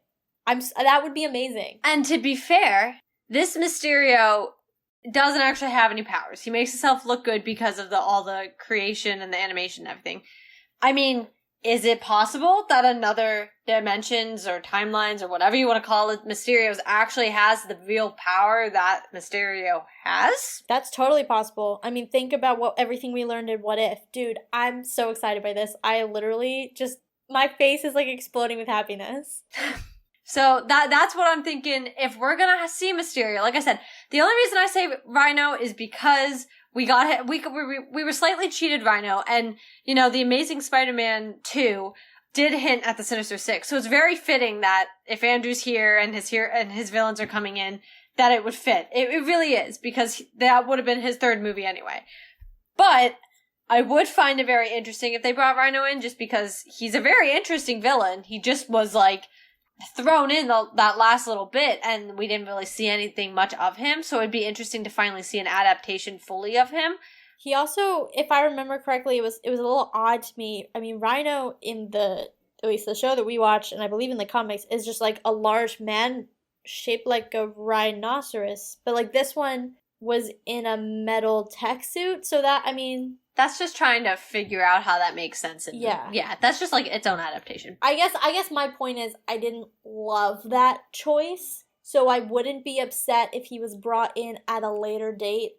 That would be amazing. And to be fair, this Mysterio doesn't actually have any powers. He makes himself look good because of all the creation and the animation and everything. I mean, is it possible that another dimensions or timelines or whatever you want to call it, Mysterio's actually has the real power that Mysterio has? That's totally possible. I mean, think about everything we learned in What If. Dude, I'm so excited by this. I literally my face is like exploding with happiness. So that's what I'm thinking. If we're gonna see Mysterio, like I said, the only reason I say Rhino is because we were slightly cheated Rhino, and, you know, the Amazing Spider-Man 2 did hint at the Sinister Six, so it's very fitting that if Andrew's here and his villains are coming in, that it would fit. It really is, because that would have been his third movie anyway. But I would find it very interesting if they brought Rhino in, just because he's a very interesting villain. He just was, like, thrown in that last little bit, and we didn't really see anything much of him, so it'd be interesting to finally see an adaptation fully of him. He also, if I remember correctly, it was a little odd to me. I mean, Rhino in at least the show that we watched, and I believe in the comics, is just like a large man shaped like a rhinoceros, but like this one was in a metal tech suit, so that, I mean, that's just trying to figure out how that makes sense. Yeah, that's just like its own adaptation. I guess my point is I didn't love that choice, so I wouldn't be upset if he was brought in at a later date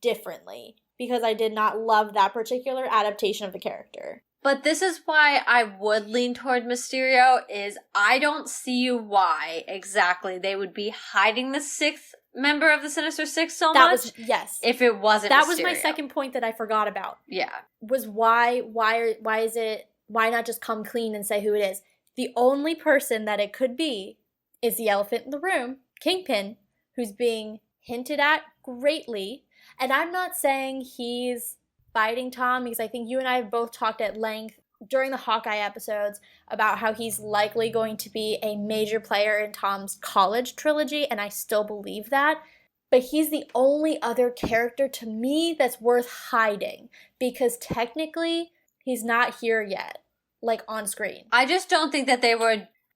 differently, because I did not love that particular adaptation of the character. But this is why I would lean toward Mysterio, is I don't see why exactly they would be hiding the sixth member of the Sinister Six so much. Yes. If it wasn't That Mysterio. was my second point that I forgot about. Yeah. Was why not just come clean and say who it is? The only person that it could be is the elephant in the room, Kingpin, who's being hinted at greatly. And I'm not saying he's fighting Tom, because I think you and I have both talked at length during the Hawkeye episodes about how he's likely going to be a major player in Tom's college trilogy, and I still believe that. But he's the only other character to me that's worth hiding, because technically he's not here yet, like on screen. I just don't think that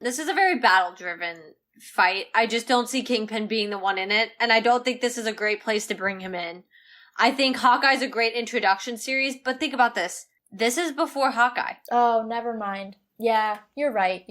this is a very battle-driven fight. I just don't see Kingpin being the one in it, and I don't think this is a great place to bring him in. I think Hawkeye's a great introduction series, but think about this. This is before Hawkeye. Oh, never mind. Yeah, you're right.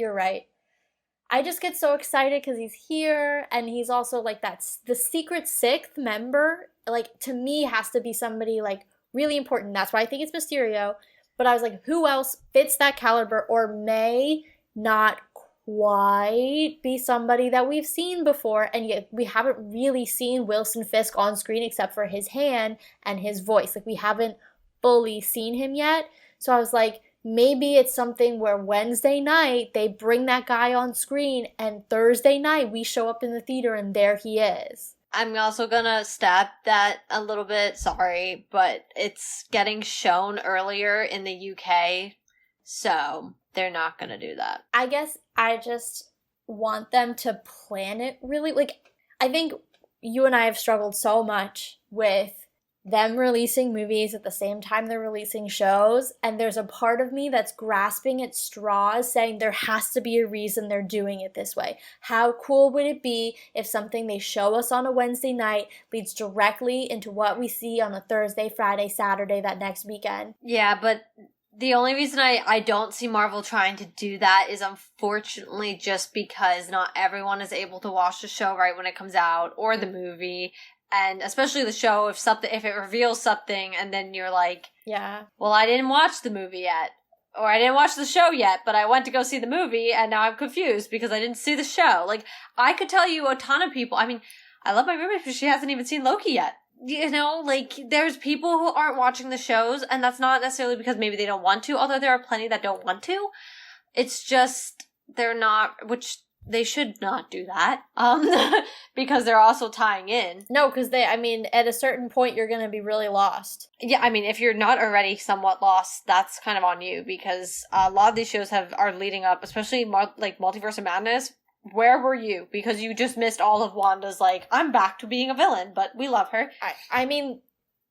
I just get so excited because he's here, and he's also like the secret sixth member. Like, to me, has to be somebody like really important. That's why I think it's Mysterio. But I was like, who else fits that caliber or may not quite be somebody that we've seen before? And yet we haven't really seen Wilson Fisk on screen except for his hand and his voice. Like, we haven't fully seen him yet. So I was like, maybe it's something where Wednesday night they bring that guy on screen, and Thursday night we show up in the theater and there he is. I'm also gonna stab that a little bit, sorry, but it's getting shown earlier in the UK, so they're not gonna do that. I guess I just want them to plan it really. Like, I think you and I have struggled so much with them releasing movies at the same time they're releasing shows, and there's a part of me that's grasping at straws saying there has to be a reason they're doing it this way. How cool would it be if something they show us on a Wednesday night leads directly into what we see on a Thursday, Friday, Saturday that next weekend? Yeah, but the only reason I don't see Marvel trying to do that is unfortunately just because not everyone is able to watch the show right when it comes out, or the movie. And especially the show, if it reveals something and then you're like, yeah, well, I didn't watch the movie yet, or I didn't watch the show yet, but I went to go see the movie and now I'm confused because I didn't see the show. Like, I could tell you a ton of people. I mean, I love my roommate, but she hasn't even seen Loki yet. You know, like, there's people who aren't watching the shows, and that's not necessarily because maybe they don't want to, although there are plenty that don't want to. It's just, they're not, which they should not do that, because they're also tying in. No, because at a certain point, you're going to be really lost. Yeah, I mean, if you're not already somewhat lost, that's kind of on you, because a lot of these shows are leading up, especially Multiverse of Madness. Where were you? Because you just missed all of Wanda's, I'm back to being a villain, but we love her. I mean,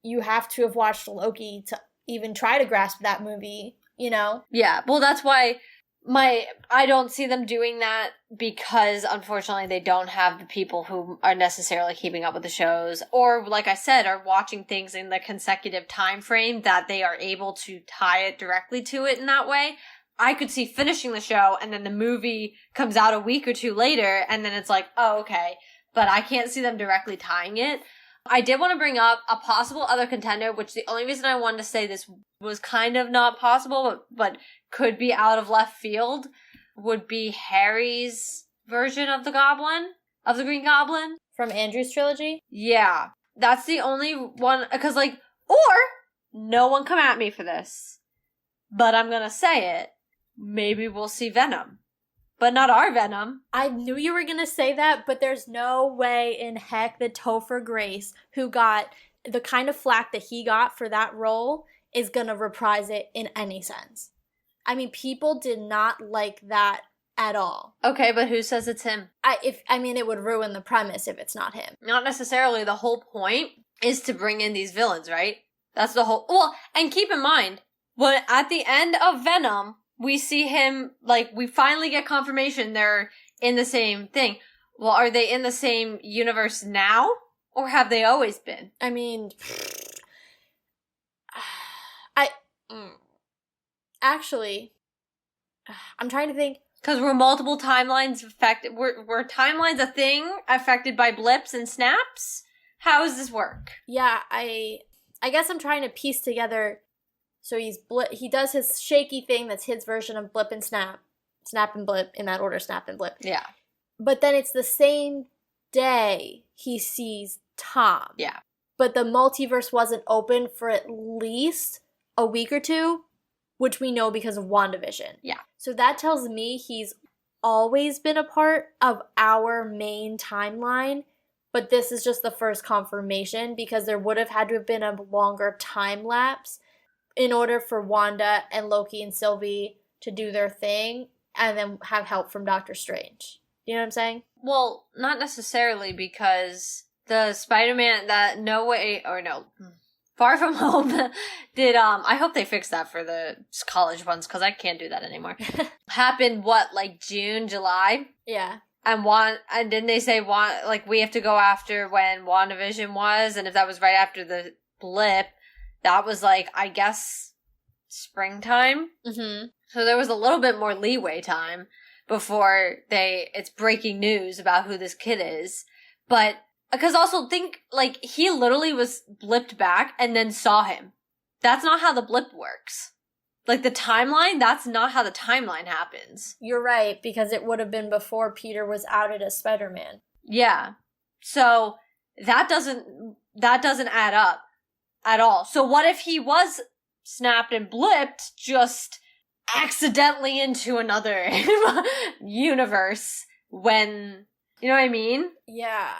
you have to have watched Loki to even try to grasp that movie, you know? Yeah, well, that's why I don't see them doing that, because unfortunately they don't have the people who are necessarily keeping up with the shows, or like I said, are watching things in the consecutive time frame that they are able to tie it directly to it in that way. I could see finishing the show and then the movie comes out a week or two later and then it's like, oh, okay. But I can't see them directly tying it. I did want to bring up a possible other contender, which the only reason I wanted to say this was kind of not possible, but could be out of left field, would be Harry's version of the Green Goblin. From Andrew's trilogy? Yeah. That's the only one, because or, no one come at me for this, but I'm gonna say it, maybe we'll see Venom. But not our Venom. I knew you were going to say that, but there's no way in heck that Topher Grace, who got the kind of flack that he got for that role, is going to reprise it in any sense. I mean, people did not like that at all. Okay, but who says it's him? It would ruin the premise if it's not him. Not necessarily. The whole point is to bring in these villains, right? That's the whole... Well, and keep in mind, when at the end of Venom... we see him, we finally get confirmation they're in the same thing. Well, are they in the same universe now? Or have they always been? I mean, actually, I'm trying to think. Because were multiple timelines affected? Were timelines a thing affected by blips and snaps? How does this work? Yeah, I guess I'm trying to piece together... So he does his shaky thing that's his version of blip and snap. Snap and blip, in that order, snap and blip. Yeah. But then it's the same day he sees Tom. Yeah. But the multiverse wasn't open for at least a week or two, which we know because of WandaVision. Yeah. So that tells me he's always been a part of our main timeline, but this is just the first confirmation because there would have had to have been a longer time lapse in order for Wanda and Loki and Sylvie to do their thing and then have help from Doctor Strange. You know what I'm saying? Well, not necessarily, because the Spider-Man that Far From Home did, I hope they fix that for the college ones, because I can't do that anymore. Happened, June, July? Yeah. And didn't they say, we have to go after when WandaVision was, and if that was right after the blip, that was, I guess, springtime. Mm-hmm. So there was a little bit more leeway time before it's breaking news about who this kid is. But, because also think, he literally was blipped back and then saw him. That's not how the blip works. The timeline, that's not how the timeline happens. You're right, because it would have been before Peter was outed as Spider-Man. Yeah. So, that doesn't add up at all. So what if he was snapped and blipped just accidentally into another universe when, you know what I mean? Yeah.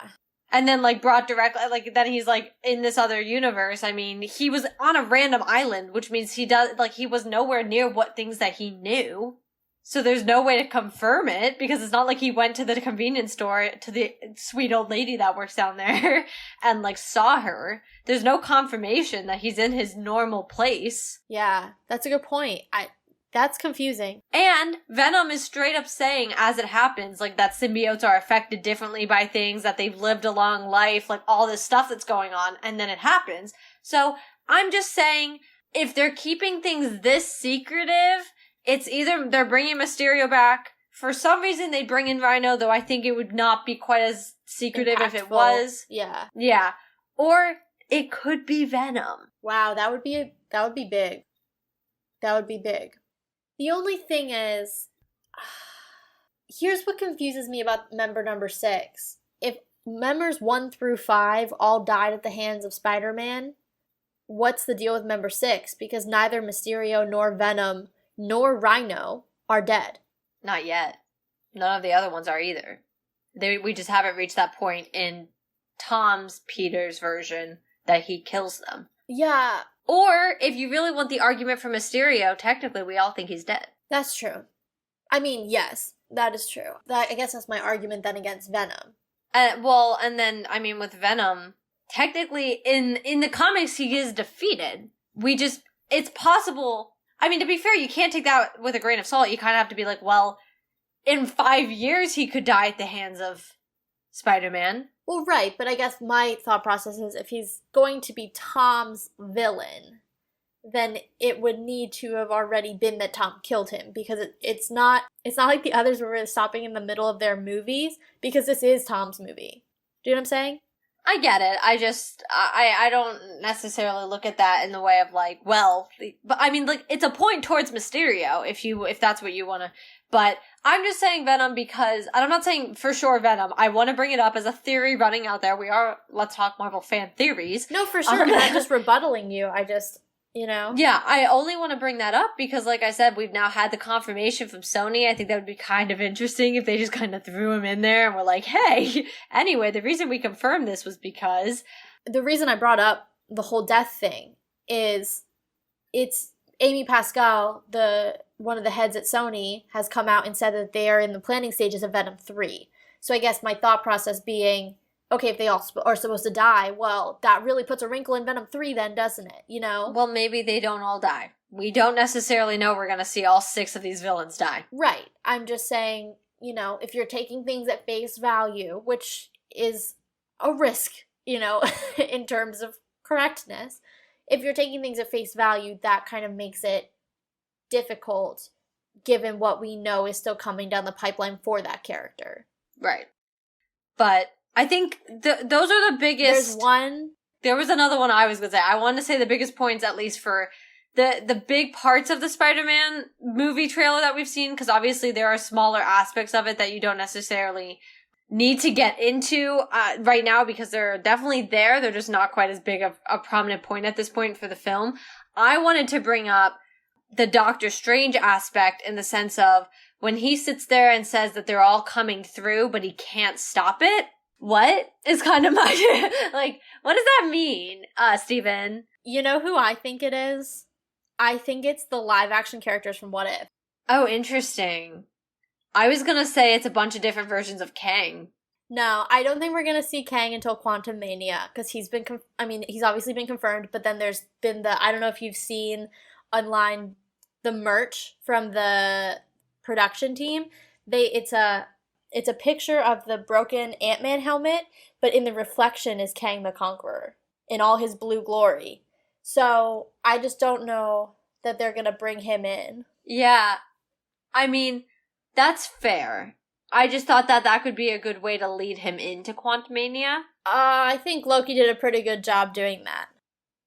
And then brought directly, then he's in this other universe. I mean, he was on a random island, which means he was nowhere near what things that he knew. So there's no way to confirm it, because it's not like he went to the convenience store to the sweet old lady that works down there and saw her. There's no confirmation that he's in his normal place. Yeah, that's a good point. That's confusing. And Venom is straight up saying, as it happens, that symbiotes are affected differently by things, that they've lived a long life, all this stuff that's going on, and then it happens. So I'm just saying, if they're keeping things this secretive, it's either they're bringing Mysterio back. For some reason, they'd bring in Rhino, though I think it would not be quite as secretive if it was. Yeah. Yeah. Or it could be Venom. Wow, that would be big. That would be big. The only thing is, here's what confuses me about member number 6. If members 1 through 5 all died at the hands of Spider-Man, what's the deal with member 6? Because neither Mysterio nor Venom nor Rhino are dead. Not yet. None of the other ones are either. We just haven't reached that point in Peter's version that he kills them. Yeah. Or, if you really want the argument for Mysterio, technically we all think he's dead. That's true. I mean, yes, that is true. I guess that's my argument then against Venom. And then, with Venom, technically in the comics he is defeated. It's possible. I mean, to be fair, you can't take that with a grain of salt. You kind of have to be like, well, in 5 years he could die at the hands of Spider-Man. Well, right, but I guess my thought process is if he's going to be Tom's villain, then it would need to have already been that Tom killed him, because it's not like the others were really stopping in the middle of their movies, because this is Tom's movie. Do you know what I'm saying? I get it. I don't necessarily look at that in the way of like, well, but I mean, like, it's a point towards Mysterio if that's what you want to. But I'm just saying Venom because, and I'm not saying for sure Venom. I want to bring it up as a theory running out there. We are Let's Talk Marvel fan theories. No, for sure. I'm not just rebuttaling you. I just, Yeah, I only want to bring that up because, like I said, we've now had the confirmation from Sony. I think that would be kind of interesting if they just kind of threw him in there and were like, hey, anyway, the reason we confirmed this was because... The reason I brought up the whole death thing is it's Amy Pascal, one of the heads at Sony, has come out and said that they are in the planning stages of Venom 3. So I guess my thought process being... Okay, if they all are supposed to die, well, that really puts a wrinkle in Venom 3 then, doesn't it? Well, maybe they don't all die. We don't necessarily know we're going to see all 6 of these villains die. Right. I'm just saying, if you're taking things at face value, which is a risk, in terms of correctness, if you're taking things at face value, that kind of makes it difficult, given what we know is still coming down the pipeline for that character. Right. But... I think those are the biggest... There was another one I was going to say. I wanted to say the biggest points, at least for the big parts of the Spider-Man movie trailer that we've seen, because obviously there are smaller aspects of it that you don't necessarily need to get into right now, because they're definitely there. They're just not quite as big of a prominent point at this point for the film. I wanted to bring up the Doctor Strange aspect in the sense of when he sits there and says that they're all coming through, but he can't stop it. What is kind of my, like, what does that mean, Steven? You know who I think it is? I think it's the live action characters from What If. Oh, interesting. I was gonna say it's a bunch of different versions of Kang. No, I don't think we're gonna see Kang until Quantum Mania, because he's obviously been confirmed, but then there's been I don't know if you've seen online the merch from the production team. It's a picture of the broken Ant-Man helmet, but in the reflection is Kang the Conqueror in all his blue glory. So I just don't know that they're going to bring him in. Yeah. I mean, that's fair. I just thought that could be a good way to lead him into Quantumania. I think Loki did a pretty good job doing that.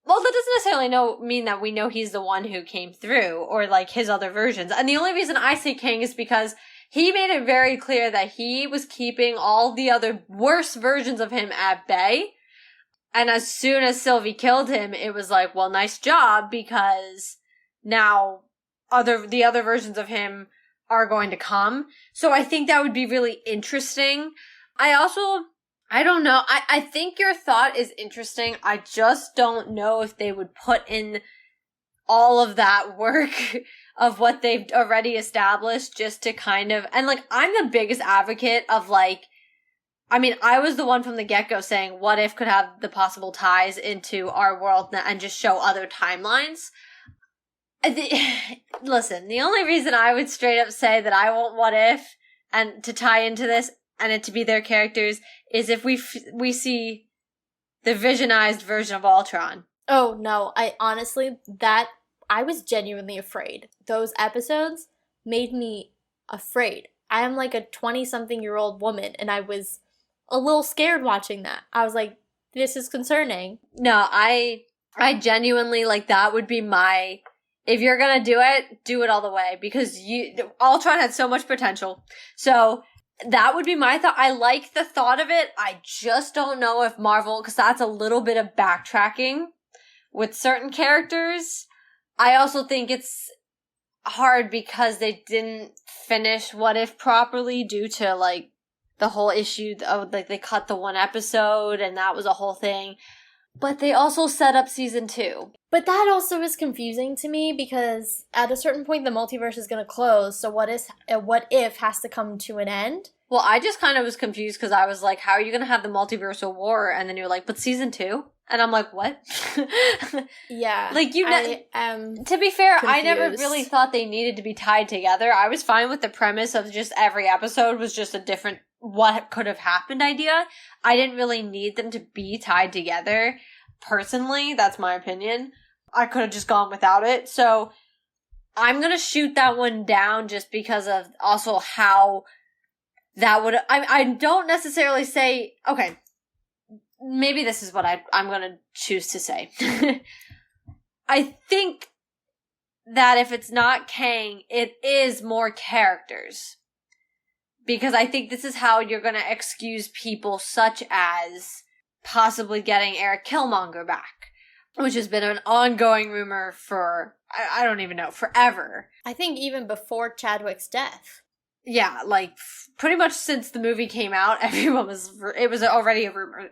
Well, that doesn't necessarily mean that we know he's the one who came through, or like his other versions. And the only reason I say Kang is because he made it very clear that he was keeping all the other worse versions of him at bay. And as soon as Sylvie killed him, it was like, well, nice job, because now the other versions of him are going to come. So I think that would be really interesting. I don't know. I think your thought is interesting. I just don't know if they would put in all of that work of what they've already established just to kind of, and like, I'm the biggest advocate of like, I mean, I was the one from the get-go saying What If could have the possible ties into our world and just show other timelines. Listen, the only reason I would straight up say that I want What If and to tie into this and it to be their characters is if we see the visionized version of Ultron. Oh, no. I was genuinely afraid. Those episodes made me afraid. I am like a 20-something-year-old woman, and I was a little scared watching that. I was like, this is concerning. No, I genuinely, like, that would be my... If you're gonna do it all the way, because Ultron had so much potential. So that would be my thought. I like the thought of it. I just don't know if Marvel, because that's a little bit of backtracking with certain characters. I also think it's hard because they didn't finish What If properly due to, like, the whole issue of, like, they cut the one episode and that was a whole thing. But they also set up season 2. But that also is confusing to me because at a certain point the multiverse is going to close, so what if has to come to an end. Well, I just kind of was confused because I was like, how are you going to have the multiversal war? And then you're like, but season 2? And I'm like, what? Yeah. Like, I am to be fair, confused. I never really thought they needed to be tied together. I was fine with the premise of just every episode was just a different what could have happened idea. I didn't really need them to be tied together. Personally, that's my opinion. I could have just gone without it. So I'm going to shoot that one down just because of also how that would... I don't necessarily say... Okay, maybe this is what I'm going to choose to say. I think that if it's not Kang, it is more characters. Because I think this is how you're going to excuse people such as possibly getting Eric Killmonger back, which has been an ongoing rumor for, I don't even know, forever. I think even before Chadwick's death. Yeah, like, pretty much since the movie came out, it was already a rumor.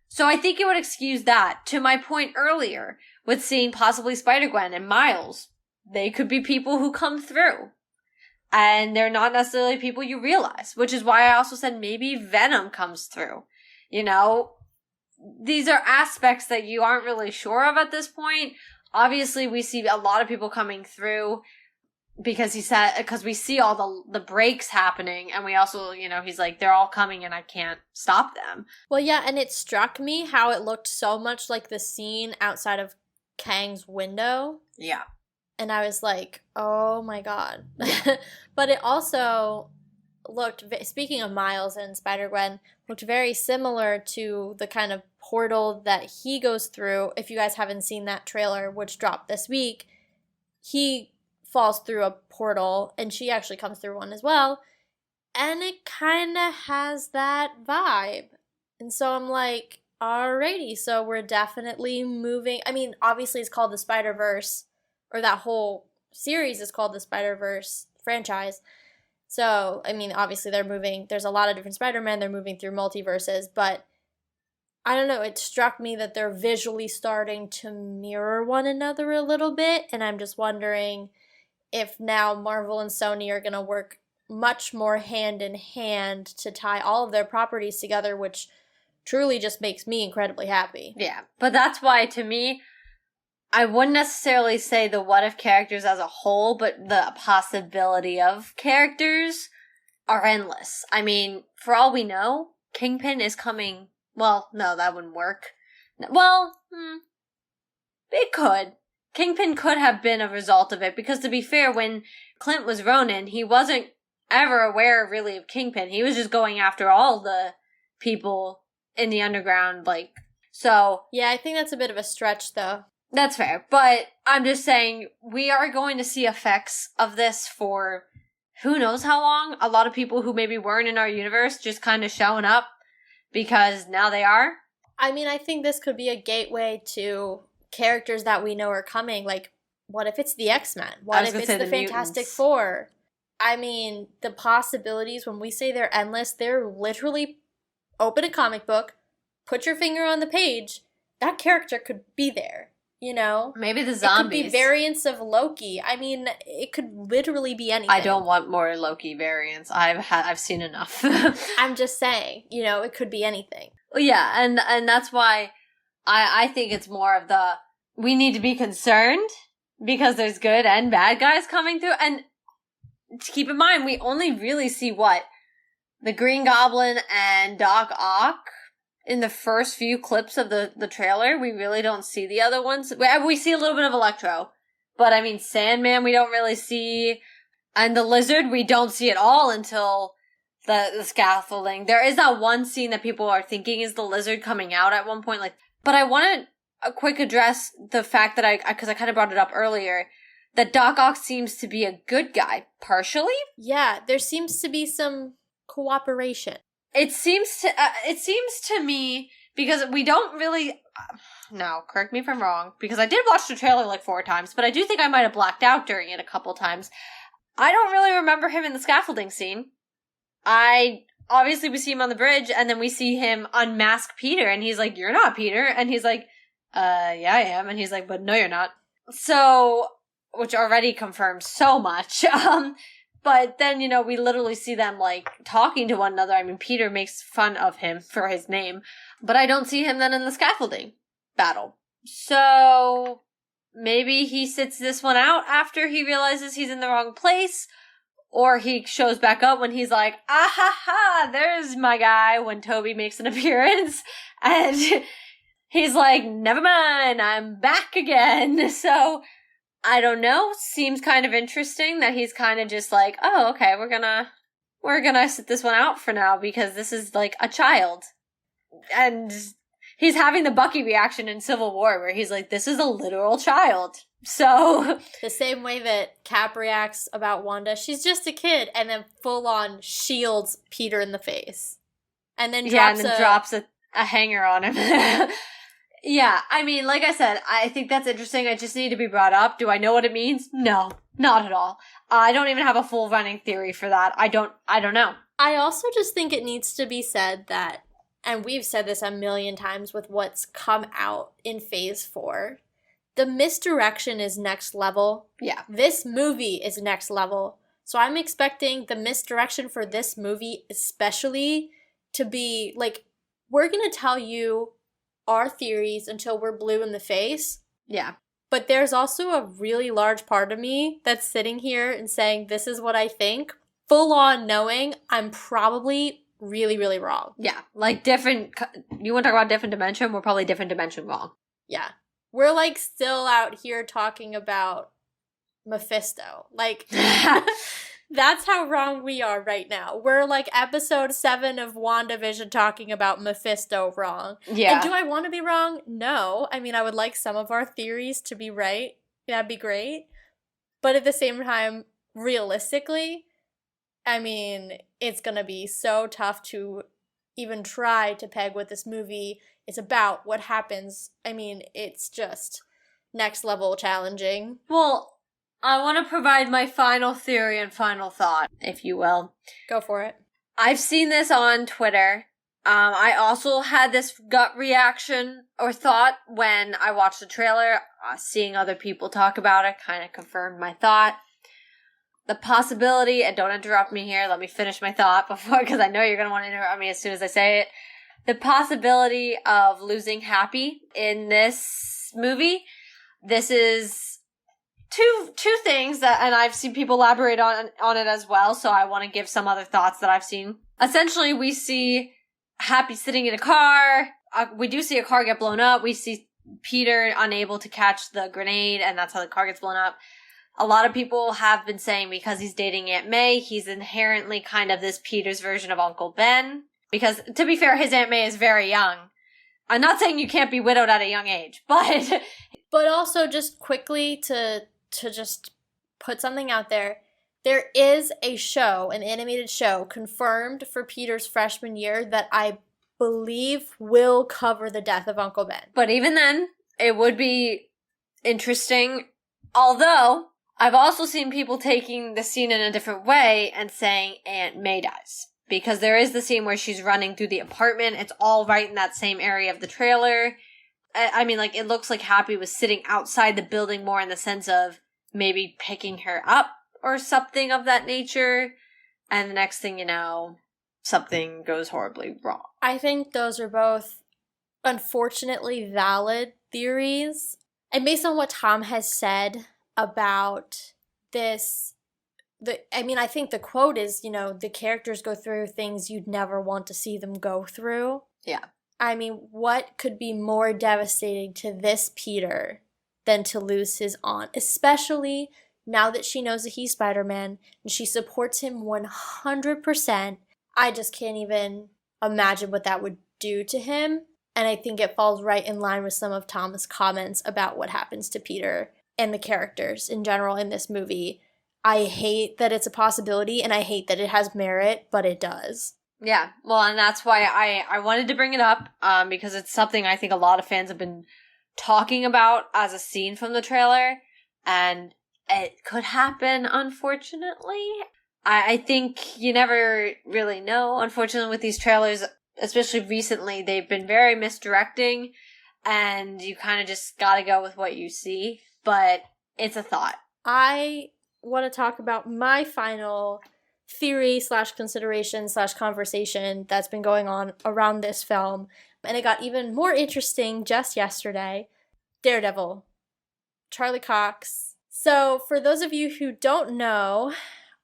So I think it would excuse that. To my point earlier, with seeing possibly Spider-Gwen and Miles, they could be people who come through. And they're not necessarily people you realize, which is why I also said maybe Venom comes through. You know, these are aspects that you aren't really sure of at this point. Obviously, we see a lot of people coming through because we see all the breaks happening, and we also, you know, he's like, they're all coming and I can't stop them. Well, yeah, and it struck me how it looked so much like the scene outside of Kang's window. Yeah. And I was like, oh my god. But it also looked, speaking of Miles and Spider-Gwen, looked very similar to the kind of portal that he goes through. If you guys haven't seen that trailer, which dropped this week, he falls through a portal, and she actually comes through one as well. And it kind of has that vibe. And so I'm like, alrighty, so we're definitely moving. I mean, obviously it's called the Spider-Verse, or that whole series is called the Spider-Verse franchise. So, I mean, obviously they're moving. There's a lot of different Spider-Men. They're moving through multiverses. But, I don't know, it struck me that they're visually starting to mirror one another a little bit. And I'm just wondering if now Marvel and Sony are going to work much more hand in hand to tie all of their properties together, which truly just makes me incredibly happy. Yeah, but that's why, to me, I wouldn't necessarily say the what-if characters as a whole, but the possibility of characters are endless. I mean, for all we know, Kingpin is coming... Well, no, that wouldn't work. Well, it could. Kingpin could have been a result of it, because to be fair, when Clint was Ronin, he wasn't ever aware really of Kingpin. He was just going after all the people in the underground, like, so... Yeah, I think that's a bit of a stretch, though. That's fair, but I'm just saying, we are going to see effects of this for who knows how long. A lot of people who maybe weren't in our universe just kind of showing up because now they are. I mean, I think this could be a gateway to characters that we know are coming. Like, what if it's the X-Men? What if it's the Fantastic Four? I mean, the possibilities, when we say they're endless, they're literally open a comic book, put your finger on the page, that character could be there. You know? Maybe the zombies. It could be variants of Loki. I mean, it could literally be anything. I don't want more Loki variants. I've seen enough. I'm just saying, you know, it could be anything. Yeah, and that's why I think it's more of the, we need to be concerned because there's good and bad guys coming through. And to keep in mind, we only really see the Green Goblin and Doc Ock in the first few clips of the trailer. We really don't see the other ones. We see a little bit of Electro. But, I mean, Sandman we don't really see. And the Lizard we don't see at all until the scaffolding. There is that one scene that people are thinking is the Lizard coming out at one point. But I want to quick address the fact that because I kind of brought it up earlier, that Doc Ock seems to be a good guy, partially. Yeah, there seems to be some cooperation. It seems to me, because we don't really, no, correct me if I'm wrong, because I did watch the trailer 4 times, but I do think I might have blacked out during it a couple times. I don't really remember him in the scaffolding scene. Obviously we see him on the bridge, and then we see him unmask Peter, and he's like, "You're not Peter," and he's like, "Yeah, I am," and he's like, "But no, you're not." So, which already confirms so much. But then, we literally see them, like, talking to one another. I mean, Peter makes fun of him for his name, but I don't see him then in the scaffolding battle. So, maybe he sits this one out after he realizes he's in the wrong place, or he shows back up when he's like, ah ha ha, there's my guy, when Toby makes an appearance, and he's like, never mind, I'm back again. So, I don't know, seems kind of interesting that he's kind of just like, oh, okay, we're gonna sit this one out for now because this is like a child. And he's having the Bucky reaction in Civil War where he's like, this is a literal child. So the same way that Cap reacts about Wanda, she's just a kid, and then full on shields Peter in the face. And then drops a hanger on him. Yeah, I mean, like I said, I think that's interesting. I just need to be brought up. Do I know what it means? No, not at all. I don't even have a full running theory for that. I don't know. I also just think it needs to be said that, and we've said this a million times with what's come out in Phase 4, the misdirection is next level. Yeah. This movie is next level. So I'm expecting the misdirection for this movie especially to be, like, we're going to tell you our theories until we're blue in the face. Yeah. But there's also a really large part of me that's sitting here and saying, this is what I think, full on knowing I'm probably really, really wrong. Yeah. Like you want to talk about different dimension? We're probably different dimension wrong. Yeah. We're like still out here talking about Mephisto. Like, that's how wrong we are right now. We're like episode 7 of WandaVision talking about Mephisto wrong. Yeah. And do I want to be wrong? No. I mean, I would like some of our theories to be right. That'd be great. But at the same time, realistically, I mean, it's going to be so tough to even try to peg what this movie is about, what happens. I mean, it's just next level challenging. Well, I want to provide my final theory and final thought, if you will. Go for it. I've seen this on Twitter. I also had this gut reaction or thought when I watched the trailer. Seeing other people talk about it kind of confirmed my thought. The possibility, and don't interrupt me here, let me finish my thought before, because I know you're going to want to interrupt me as soon as I say it. The possibility of losing Happy in this movie. This is two things that, and I've seen people elaborate on it as well, so I want to give some other thoughts that I've seen. Essentially, we see Happy sitting in a car. We do see a car get blown up. We see Peter unable to catch the grenade, and that's how the car gets blown up. A lot of people have been saying because he's dating Aunt May, he's inherently kind of this Peter's version of Uncle Ben. Because, to be fair, his Aunt May is very young. I'm not saying you can't be widowed at a young age, but... But also, just quickly to just put something out there, there is a show, an animated show, confirmed for Peter's freshman year that I believe will cover the death of Uncle Ben. But even then, it would be interesting. Although, I've also seen people taking the scene in a different way and saying Aunt May dies. Because there is the scene where she's running through the apartment. It's all right in that same area of the trailer. I mean, like, it looks like Happy was sitting outside the building more in the sense of maybe picking her up or something of that nature. And the next thing you know, something goes horribly wrong. I think those are both unfortunately valid theories. And based on what Tom has said about this, I think the quote is, the characters go through things you'd never want to see them go through. Yeah. I mean, what could be more devastating to this Peter than to lose his aunt, especially now that she knows that he's Spider-Man and she supports him 100%. I just can't even imagine what that would do to him. And I think it falls right in line with some of Tom's comments about what happens to Peter and the characters in general in this movie. I hate that it's a possibility and I hate that it has merit, but it does. Yeah, well, and that's why I wanted to bring it up, because it's something I think a lot of fans have been talking about as a scene from the trailer, and it could happen, unfortunately. I think you never really know, unfortunately, with these trailers, especially recently, they've been very misdirecting, and you kind of just gotta go with what you see, but it's a thought. I want to talk about my final theory / consideration / conversation that's been going on around this film. And it got even more interesting just yesterday. Daredevil. Charlie Cox. So, for those of you who don't know,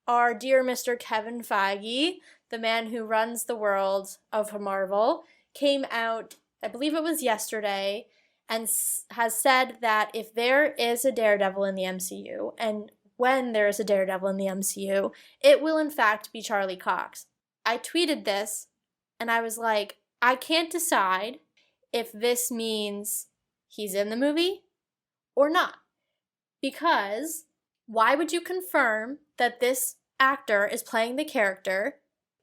our dear Mr. Kevin Feige, the man who runs the world of Marvel, came out, I believe it was yesterday, and has said that if there is a Daredevil in the MCU, and when there is a Daredevil in the MCU, it will in fact be Charlie Cox. I tweeted this, and I was like, I can't decide if this means he's in the movie or not. Because why would you confirm that this actor is playing the character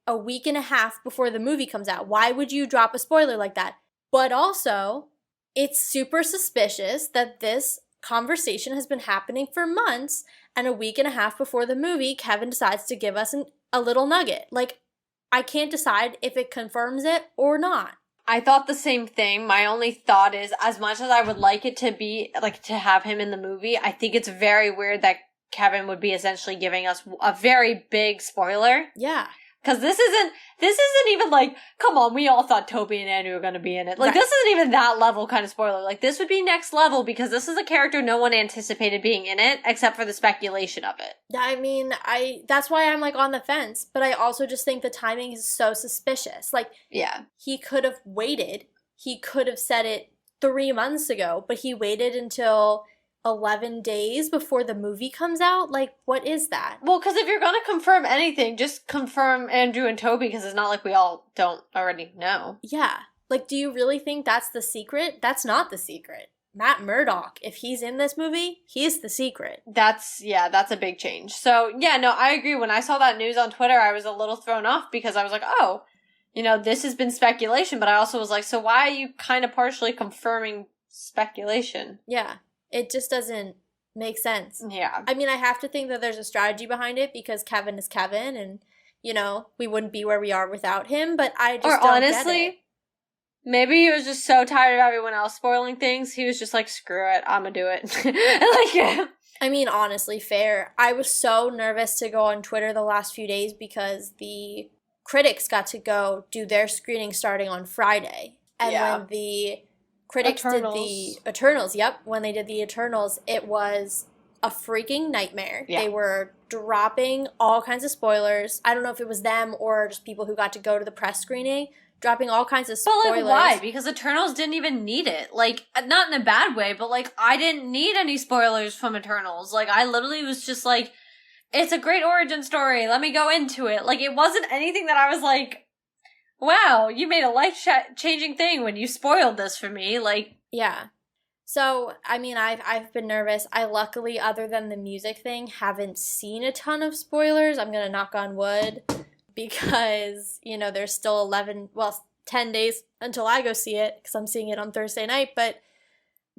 a week and a half before the movie comes out? Why would you drop a spoiler like that? But also, it's super suspicious that this conversation has been happening for months, and a week and a half before the movie, Kevin decides to give us a little nugget. Like, I can't decide if it confirms it or not. I thought the same thing. My only thought is, as much as I would like it to be, like, to have him in the movie, I think it's very weird that Kevin would be essentially giving us a very big spoiler. Yeah. Because this isn't even like, come on, we all thought Toby and Andrew were going to be in it. Like, This isn't even that level kind of spoiler. Like, this would be next level because this is a character no one anticipated being in it, except for the speculation of it. I mean, that's why I'm, like, on the fence, but I also just think the timing is so suspicious. Like, yeah, he could have waited. He could have said it 3 months ago, but he waited until 11 days before the movie comes out? Like, what is that? Well, because if you're going to confirm anything, just confirm Andrew and Toby, because it's not like we all don't already know. Yeah. Like, do you really think that's the secret? That's not the secret. Matt Murdock, if he's in this movie, he's the secret. That's a big change. So, yeah, no, I agree. When I saw that news on Twitter, I was a little thrown off because I was like, oh, this has been speculation, but I also was like, so why are you kind of partially confirming speculation? Yeah. It just doesn't make sense. Yeah. I mean, I have to think that there's a strategy behind it because Kevin is Kevin and, we wouldn't be where we are without him, but I just don't honestly, get it. Maybe he was just so tired of everyone else spoiling things, he was just like, screw it, I'm gonna do it. I mean, honestly, fair. I was so nervous to go on Twitter the last few days because the critics got to go do their screening starting on Friday. And when the critics did the Eternals, when they did the Eternals, it was a freaking nightmare. Yeah. They were dropping all kinds of spoilers. I don't know if it was them or just people who got to go to the press screening, dropping all kinds of spoilers. But, like, why? Because Eternals didn't even need it. Like, not in a bad way, but, like, I didn't need any spoilers from Eternals. Like, I literally was just like, it's a great origin story. Let me go into it. Like, it wasn't anything that I was like, wow, you made a life-changing thing when you spoiled this for me, like... Yeah. So, I mean, I've been nervous. I luckily, other than the music thing, haven't seen a ton of spoilers. I'm gonna knock on wood, because, there's still 10 days until I go see it, because I'm seeing it on Thursday night, but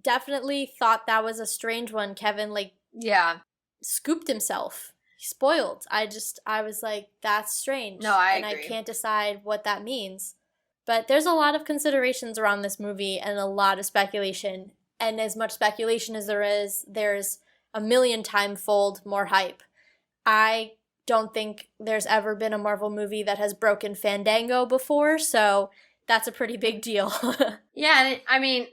definitely thought that was a strange one. Kevin, scooped himself. Spoiled. I was like, that's strange. No, I agree. And I can't decide what that means. But there's a lot of considerations around this movie and a lot of speculation. And as much speculation as there is, there's a million time-fold more hype. I don't think there's ever been a Marvel movie that has broken Fandango before, so that's a pretty big deal. Yeah, and I mean,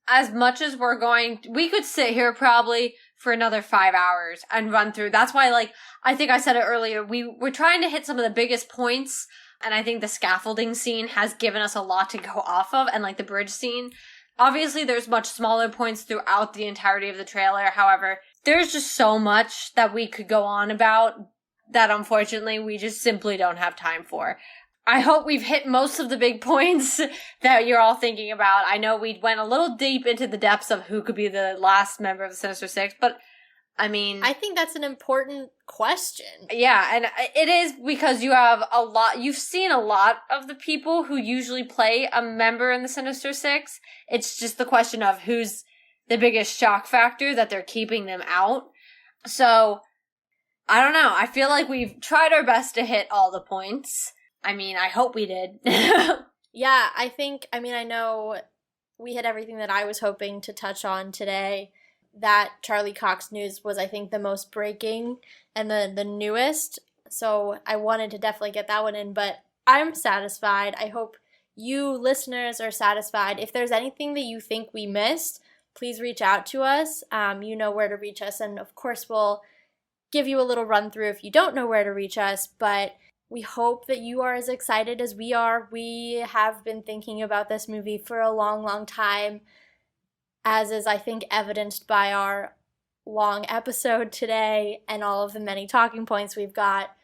as much as we could sit here probably for another 5 hours and run through. That's why, I think I said it earlier, we're trying to hit some of the biggest points, and I think the scaffolding scene has given us a lot to go off of, and, the bridge scene. Obviously, there's much smaller points throughout the entirety of the trailer. However, there's just so much that we could go on about that, unfortunately, we just simply don't have time for. I hope we've hit most of the big points that you're all thinking about. I know we went a little deep into the depths of who could be the last member of the Sinister Six, but, I mean... I think that's an important question. Yeah, and it is because you've seen a lot of the people who usually play a member in the Sinister Six. It's just the question of who's the biggest shock factor that they're keeping them out. So, I don't know. I feel like we've tried our best to hit all the points. I mean, I hope we did. Yeah, I know we had everything that I was hoping to touch on today. that Charlie Cox news was, I think, the most breaking and the newest. So I wanted to definitely get that one in, but I'm satisfied. I hope you listeners are satisfied. If there's anything that you think we missed, please reach out to us. You know where to reach us, and of course we'll give you a little run through if you don't know where to reach us, but we hope that you are as excited as we are. We have been thinking about this movie for a long, long time, as is, I think, evidenced by our long episode today and all of the many talking points we've got.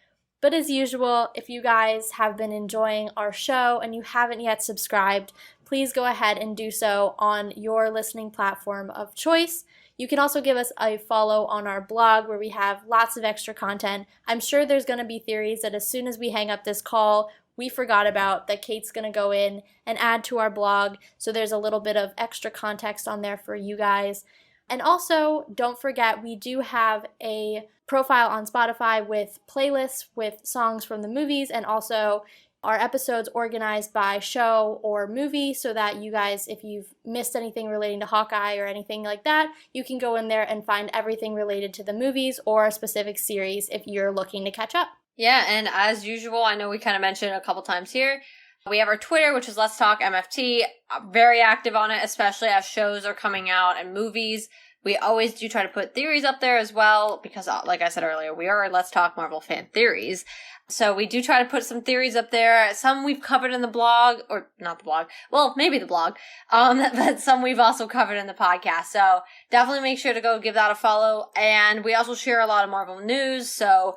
But as usual, if you guys have been enjoying our show and you haven't yet subscribed, please go ahead and do so on your listening platform of choice. You can also give us a follow on our blog where we have lots of extra content. I'm sure there's going to be theories that as soon as we hang up this call, we forgot about, that Kate's going to go in and add to our blog. So there's a little bit of extra context on there for you guys. And also, don't forget, we do have a profile on Spotify with playlists with songs from the movies, and also our episodes organized by show or movie, so that you guys, if you've missed anything relating to Hawkeye or anything like that, you can go in there and find everything related to the movies or a specific series if you're looking to catch up. Yeah, and as usual, I know we kind of mentioned a couple times here, we have our Twitter, which is Let's Talk MFT. Very active on it, especially as shows are coming out and movies. We always do try to put theories up there as well, because like I said earlier, we are Let's Talk Marvel fan theories. So we do try to put some theories up there. Some we've covered in the blog, or not the blog, well, maybe the blog, but some we've also covered in the podcast. So definitely make sure to go give that a follow. And we also share a lot of Marvel news, so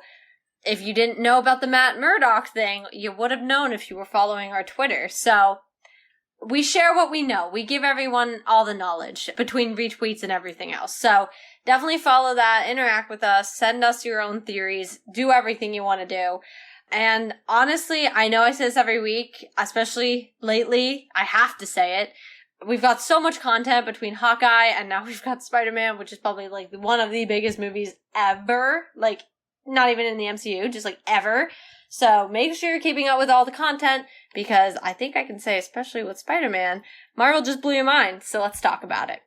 if you didn't know about the Matt Murdock thing, you would have known if you were following our Twitter. So we share what we know. We give everyone all the knowledge between retweets and everything else. So definitely follow that, interact with us, send us your own theories, do everything you want to do. And honestly, I know I say this every week, especially lately, I have to say it. We've got so much content between Hawkeye and now we've got Spider-Man, which is probably like one of the biggest movies ever. Like, not even in the MCU, just like ever. So make sure you're keeping up with all the content, because I think I can say, especially with Spider-Man, Marvel just blew your mind, so let's talk about it.